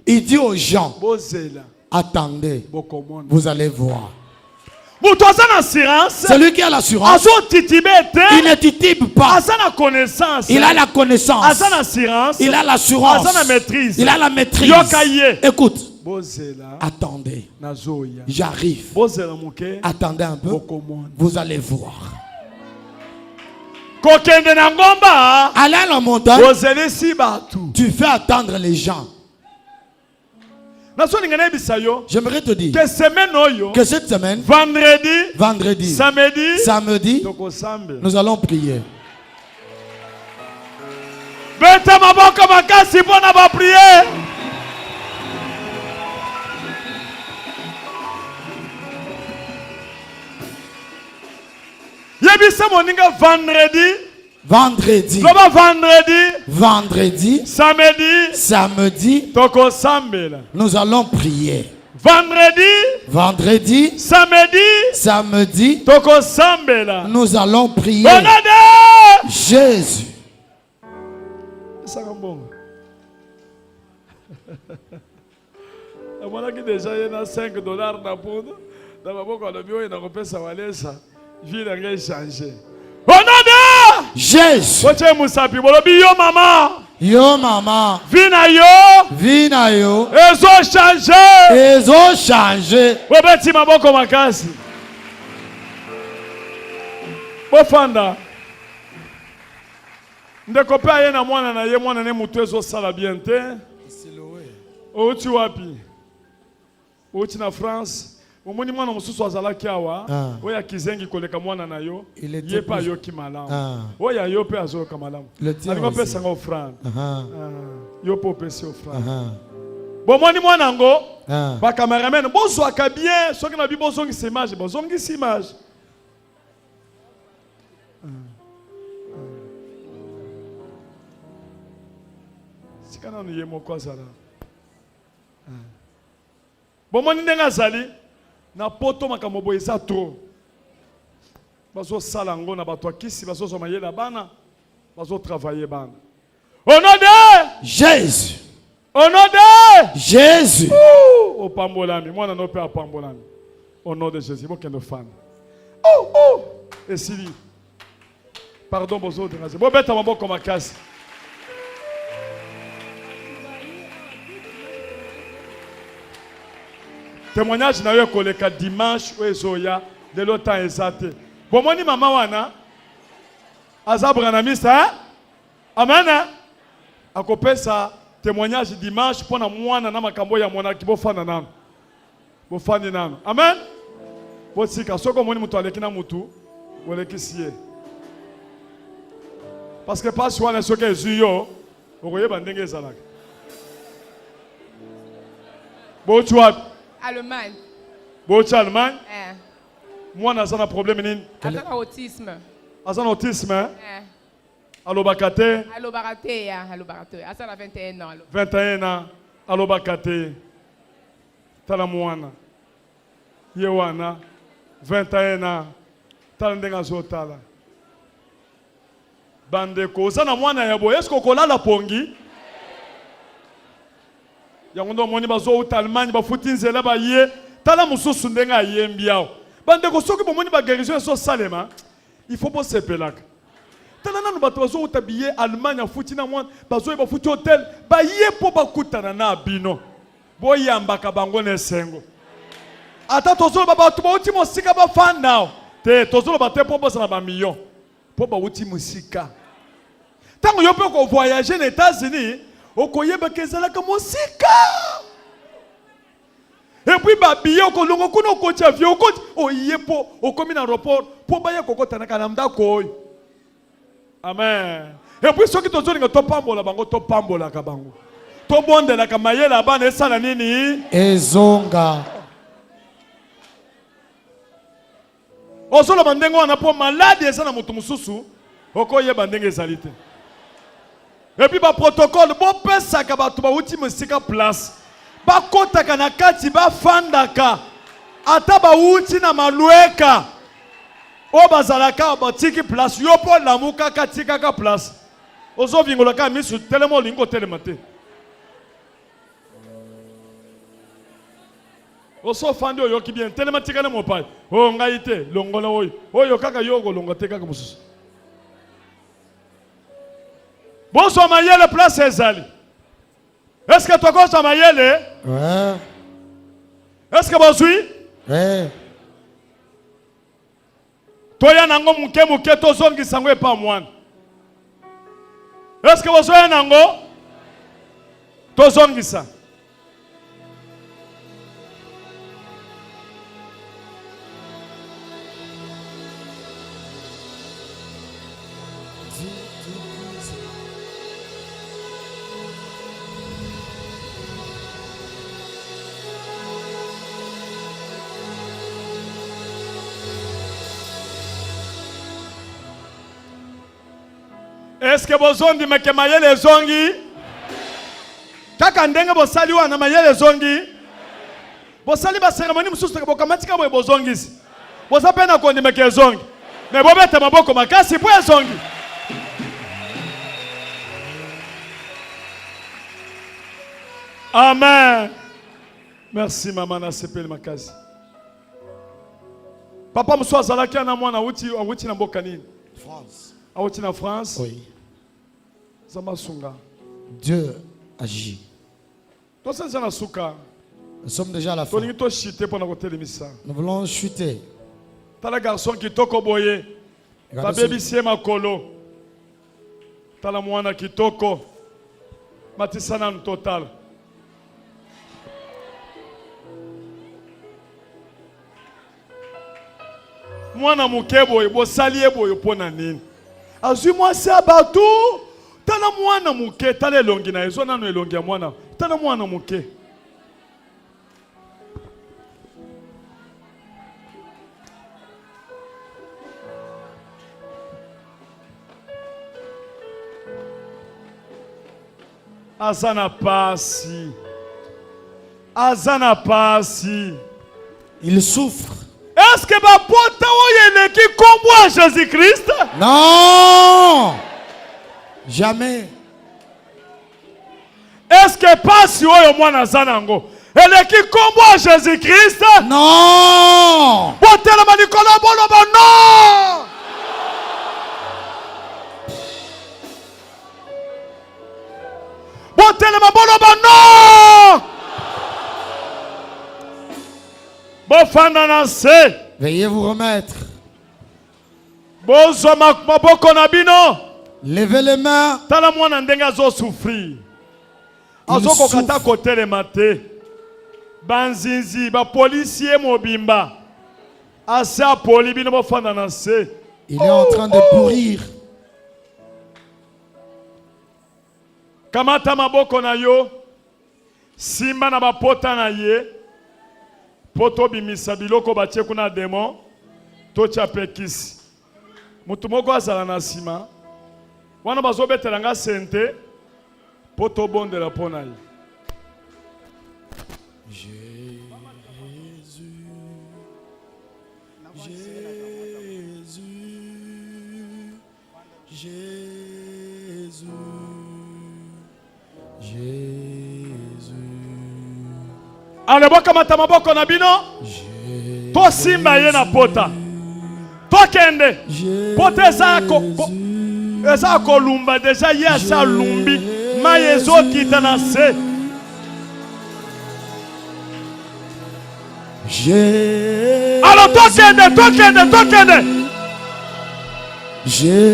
il dit aux gens, attendez, vous allez voir. Celui qui a l'assurance, il ne titibe pas. Il a la connaissance. Il a l'assurance. Il a la maîtrise. Écoute. Attendez. J'arrive. Attendez un peu. Vous allez voir. Allez à la montagne. Tu fais attendre les gens. J'aimerais te dire que cette semaine, vendredi, samedi, nous allons prier. Vendredi, samedi, nous allons prier. Vendredi, samedi, nous allons prier. Jésus. Jésus. Yo maman. Vina yo. Ezo changer. Bofanda. Ndeko pe aye na mwana na ye mwana ne mutu ezo sala bien te. Outi wapi? Outi na France. Omoni mwana mususu azalaki awa. Oya kizengi koleka mwana na yo. Ye pa yo ki malamu. Oya yo pe azo ka malamu. Alingo pe sanga offrande. Yo po pe si offrande. Bomoni mwana ngo. Ba cameraman bozo aka bien. Soki na bi bozongi si image, bozongi si image. Sikana no ye moko azala. Bomoni ndenga zali. Na poto makambo eza trop. Bazo salango na bato akisi bazo somaye la bana. Bazo travailler bana. Au nom de Jésus. Au nom de Jésus. Au pambolami, moi na no pe pambolami. Au nom de Jésus, moi kendo fan. Et Sili. Pardon bozo de raze. Bo beta maboko makasi. Témoignage na yo koleka dimanche o ezoya de l'autant ezate. Bomoni mama wana azabra na misa. Amen. Akopesa témoignage dimanche pona mwana na makambo ya mwana kibofana nano. Bofani nano. Amen. Botsika soko moni mutu aleki na mutu boleki siye. Parce que pas wana soka ezuyo okoyeba ndenge ezalaka. Bochwa Allemagne. Bocha Allemagne. Moi n'a pas problème nini? Autisme. Azan autisme. Alobakate. Alobakate ya, alobakate. Asa na 21 ans. 21 ans. Alobakate. Tala mwana. Yewana. 21 ans. Tala ndenga zotala. Bandeko sana mwana yabo. Est-ce qu'on a la pongi? Yangondo moni bazo uta Allemagne ba futinzela ba ye tala mususu ndenga yembiao bande ko soki bomoni ba guérison so salema il faut pas se pelaka tala nanu bato bazo uta biye Allemagne afutina mwana bazo ba futi hotel ba ye po ba kutana na bino boyamba ka bango ne sengo ata tozolo ba bato ba uti mosika ba fan now te tozolo ba te po bosa na ba million po ba uti musika tango yo pe ko voyager aux États-Unis okoyeba kezalaka mosika Et puis babiye okolongo kuna okoti avion okoti oyepo okomi na aéroport po baye kokota na kanamda koy. Amen. Et puis soki tozolinga topambola bango topambola ka bango. Tobondela ka mayela bana esala nini? Ezonga. Osolo bandengo wana po malade esa na mutu mususu okoyeba ndenge ezali te. Et puis ba protocole bo pesa ka batu ba uti musika place. Ba kota kana kati ba fandaka. Ata ba uti na malueka. O bazalaka ba tiki place yo po lamuka katika ka place. Ozo vingola ka misu telemo lingo telemate. Oso fandi oyo ki bien telematika na mopai. O ngaite longola oyo. Oyo kaka yogo longote kaka mususu. Bonsoir mayele place ezali. Est-ce que toi connais mayele? Ouais. Est-ce que vous oui? Ouais. Toya nango muke tozongi sango epa mwana. Est-ce que vous soyez nango? Tozongi sa. Est-ce que vous avez dit que mayele zongi? Kaka ndenge bosali wana mayele zongi? Bosali ba cérémonie mususu ke bokamatika boye bozongisi. Bosapena ko ndimeke zongi. Mais bobete maboko makasi po zongi. Amen. Merci maman na sepeli makasi. Papa muso azalaki na mwana wuti na mboka nini? France. Awuti na France? Oui. Zamasunga. Dieu agit. Nous sommes déjà à la fin. Nous voulons chuter. Tala garçon qui toko boye. Ta baby sie makolo. Tala mwana qui toko. Matisana en total. Mwana mukebo bo salie boyo pona nini. Azui moi c'est abatu. Tala mwana muke tala elongi na ezo nanu elongi ya mwana. Tala mwana muke. Azana pasi. Azana pasi. Il souffre. Est-ce que ma pota oyele qui combat Jésus-Christ? Non! Jamais. Est-ce que pasi oyo mwana zanango? Elle qui combat Jésus-Christ? Non! Botela manikola boloba non! Botela boloba non! Bofanda na se. Veuillez vous remettre. Bozo maboko na bino. Levez les mains. Tala mwana ndenga zo souffrir. Azoko kata kotelema te. Banzinzi ba policier mobimba. Asa poli bino bofanda na se. Il est en train de pourrir. Kamata maboko na yo. Simba na bapota na ye. Poto bimisa biloko batie kuna demo. Tocha pekisi. Mutu moko azala na sima. Wana bazobetela nga sente. Poto bondela pona ye. Ale boka matamaboko na bino. To simba ye na pota. To kende. Pota eza ko lumba deja ye asa lumbi. Ma yezo kita na se. Alors to kende. Jésus.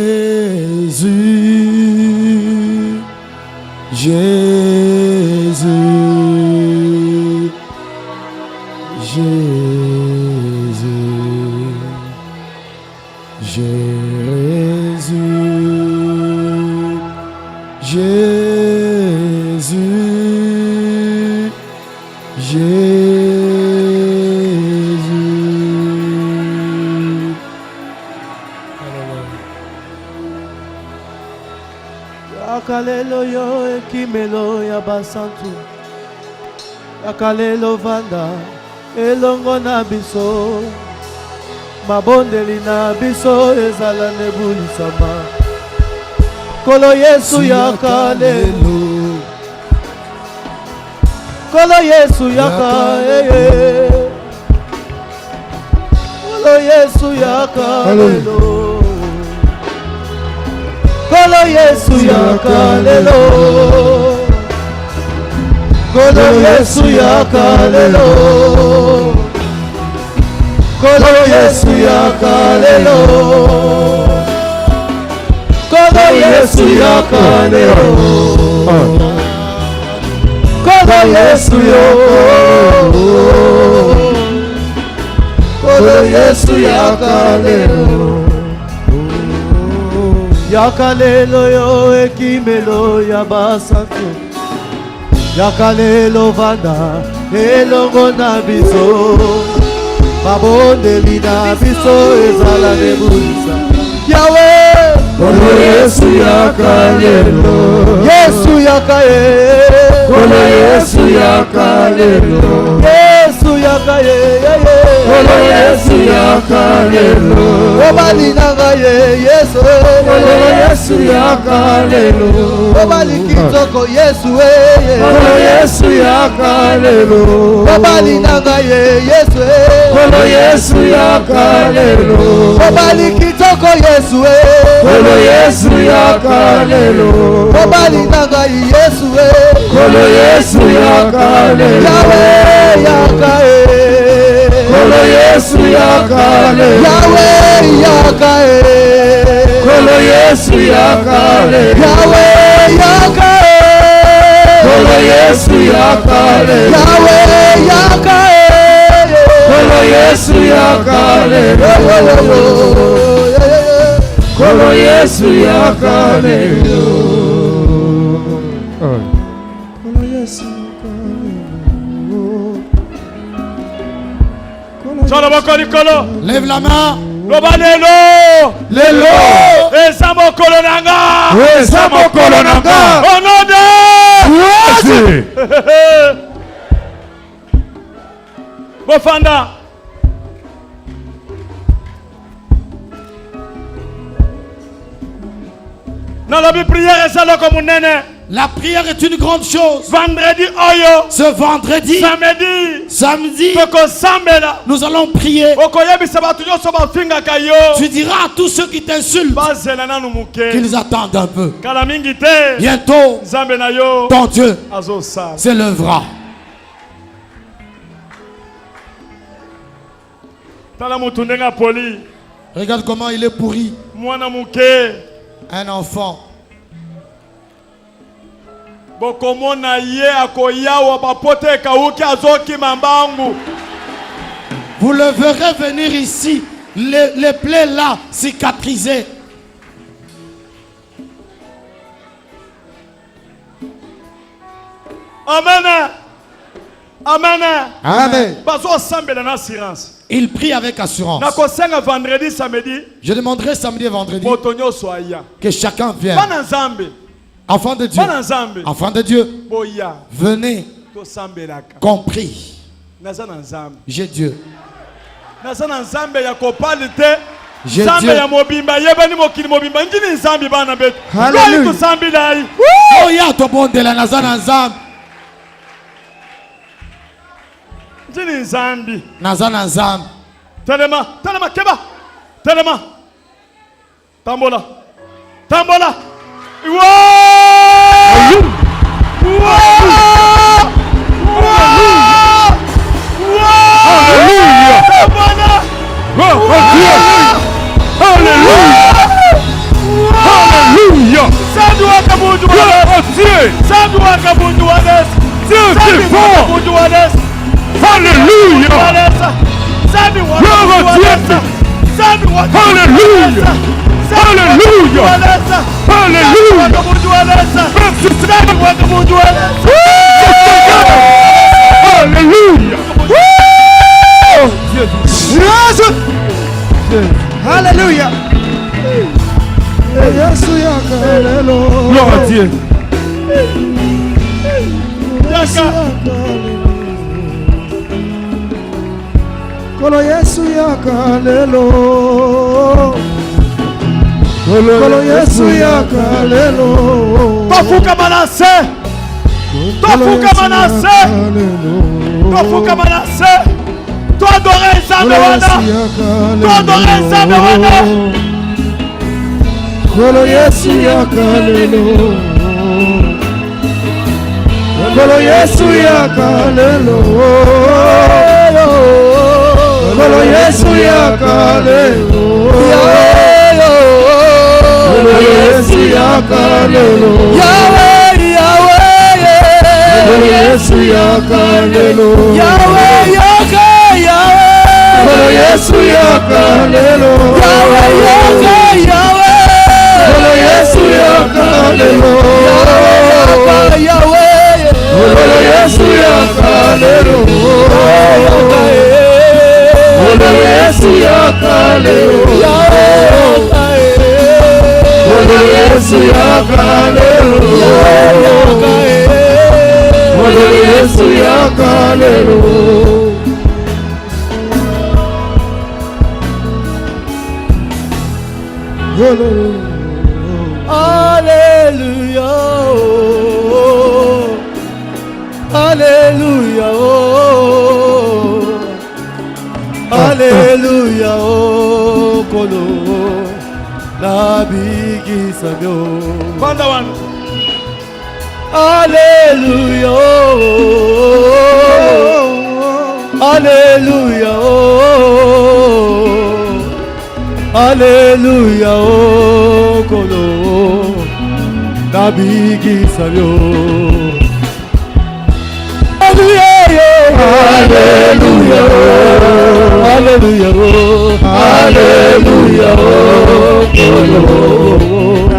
Yakalelo yo ekimelo ya basantu. Yakalelo vanda elongo na biso. Mabondeli na biso ezala nebulisama. Kolo Yesu yakalelo. Kolo Yesu yakalelo. Kolo Yesu yakalelo. Kolo Yesu yakalelo. Kolo Yesu yakalelo. Kolo Yesu yakalelo. Kolo Yesu yakalelo. Kolo Yesu yo. Kolo Yesu yakalelo. Yakalelo yo ekimelo ya basantu. Yakalelo vanda elongo na biso. Mabondeli na biso ezala nebulisa. Yahweh Kolo Yesu yakalelo. Yesu yakalelo. Kolo Yesu yakalelo. Yesu yakalelo. Kolo Yesu yakalelo. Obali nanga Yesu. Kolo Yesu yakalelo. Obali kitoko Yesu. Kolo Yesu yakalelo. Obali nanga Yesu. Kolo Yesu yakalelo. Obali kitoko Yesu. Kolo Yesu yakalelo. Obali nanga Yesu. Kolo Yesu yakalelo. Yahweh yakalelo. Kolo Yesu yakalelo. Yahweh yakalelo. Kolo Yesu yakalelo. Yahweh yakalelo. Kolo Yesu yakalelo. Yahweh yakalelo. Kolo Yesu yakalelo. Kolo Yesu yakalelo. Kolo Yesu yakalelo. Lève la main. Lelo. Esamo kolonanga. Esamo kolonanga. Au nom de Jésus. Bofanda. La prière est une grande chose. Vendredi oyo. Ce vendredi, samedi, nous allons prier. Tu diras à tous ceux qui t'insultent qu'ils attendent un peu. Bientôt, ton Dieu s'élèvera. Regarde comment il est pourri. Un enfant. Vous le verrez venir ici, les plaies là cicatrisées. Amen. Amen. Amen. Il prie avec assurance. Je demanderai samedi et vendredi que chacun vienne. Enfant de Dieu. Enfant de Dieu. Venez. Compris. J'ai Dieu. J'ai Dieu. Nazana Nzambi. Telema keba. Telema. Tambola. Tambola. Alléluia. Ça doit Dieu c'est fort. Alléluia. Gloire à Dieu. Alléluia. Alléluia. Alléluia. Alléluia. Gloire à Dieu. Kolo Yesu yakalelo. Kolo Yesu yakalelo. Tofuka Manassé. Tofuka Manassé. Tofuka Manassé. Toi adorer Nzambe wana. Toi adorer Nzambe wana. Kolo Yesu yakalelo. Kolo Yesu yakalelo. Kolo Yesu yakalelo. Kolo Yesu yakalelo. Yahweh, Yahweh. Kolo Yesu yakalelo. Yahweh, Yahweh. Kolo Yesu yakalelo. Yahweh, Yahweh. Kolo Yesu yakalelo. Yahweh, Kolo Yesu yakalelo. Kolo Yesu yakalelo. Kolo Yesu yakalelo. Kolo Yesu yakalelo. Alléluia. Alléluia. Alléluia. Kolo Nabiki Sabio. Alléluia. Alléluia. Alléluia. Kolo Nabiki Sabio. Alléluia. Alléluia. Alléluia. Kolo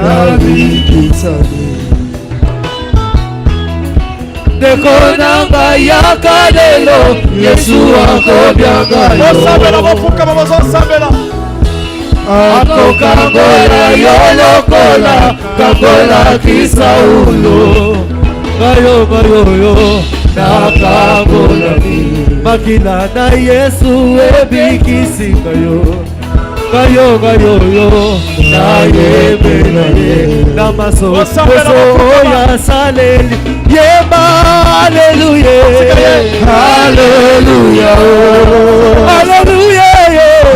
Nabiki Sabio. Dekonanga yakalelo Yesu akobyanga yo. Osabela bafuka babazosabela. Akokangola yolokola kangola Kisaulo. Gayo gayo yo nakangola makila na Yesu ebikisinga yo. Gayo gayo yo na yebela ye namaso ya saleli yeba. Hallelujah. Hallelujah. Hallelujah.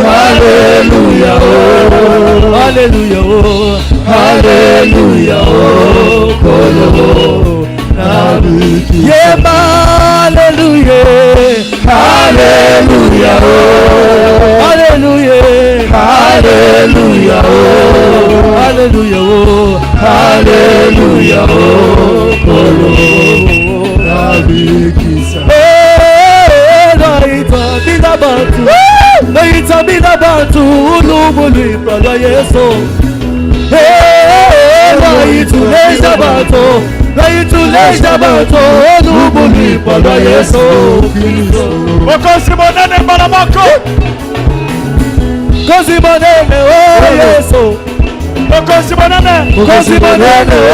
Hallelujah. Hallelujah. Hallelujah. Kolo Nabiki. Yeba. Hallelujah. Hallelujah. Hallelujah. Hallelujah. Hallelujah. Hallelujah. Kolo Nabiki. Naita mina bantu ulubuli pala Yesu. Naituleja bantu. Naituleja bantu ulubuli pala Yesu. Okosi monene balamako. Kosi monene oh Yesu. Okosi monene. Kosi monene oh.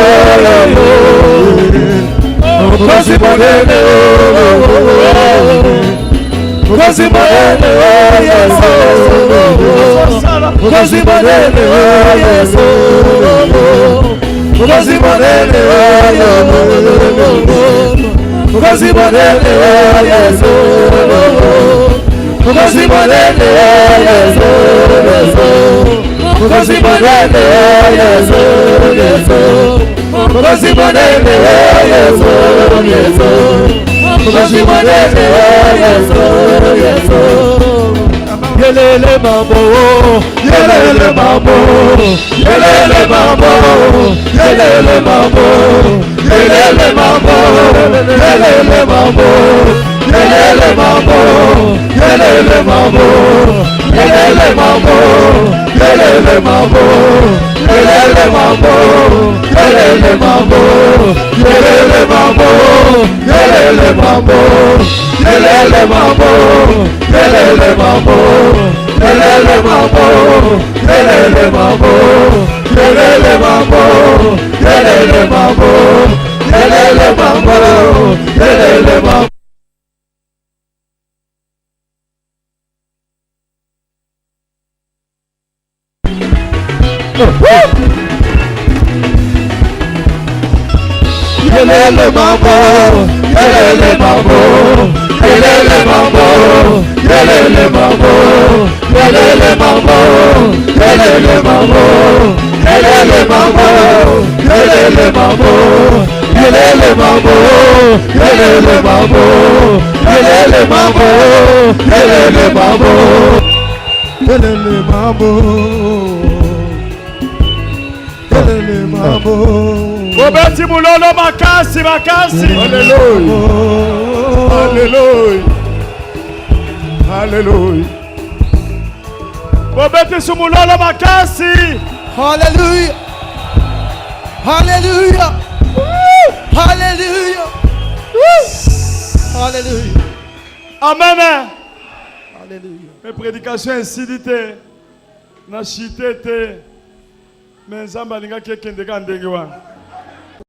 Kosi monene oh. Kosi monene oh Yesu. Kosi monene oh Yesu. Kosi monene oh Yesu. Kosi monene oh Yesu. Kosi monene oh Yesu. Kosi monene oh Yesu. Kosi monene oh Yesu. Kosi monene oh Yesu. Yelele mambo, yelele mambo, yelele mambo, yelele mambo, yelele mambo, yelele mambo, yelele mambo. Kelele mambo, kelele mambo, kelele mambo, kelele mambo, kelele mambo, kelele mambo, kelele mambo, kelele mambo, kelele mambo, kelele mambo, kelele mambo, kelele mambo, kelele mambo, kelele mambo, kelele mambo. Kelele mambo, kelele mambo, kelele mambo, kelele mambo, kelele mambo, kelele mambo, kelele mambo, kelele mambo, kelele mambo, kelele mambo, kelele mambo, kelele mambo, kelele mambo, kelele mambo. Obeti mulolo makasi makasi. Hallelujah. Hallelujah. Hallelujah. Obeti sumulolo makasi. Hallelujah. Hallelujah. Hallelujah. Hallelujah. Amen. Hallelujah. Mes prédications ainsi dites, na chité te, mais nzamba linga kekende ka ndenge wana.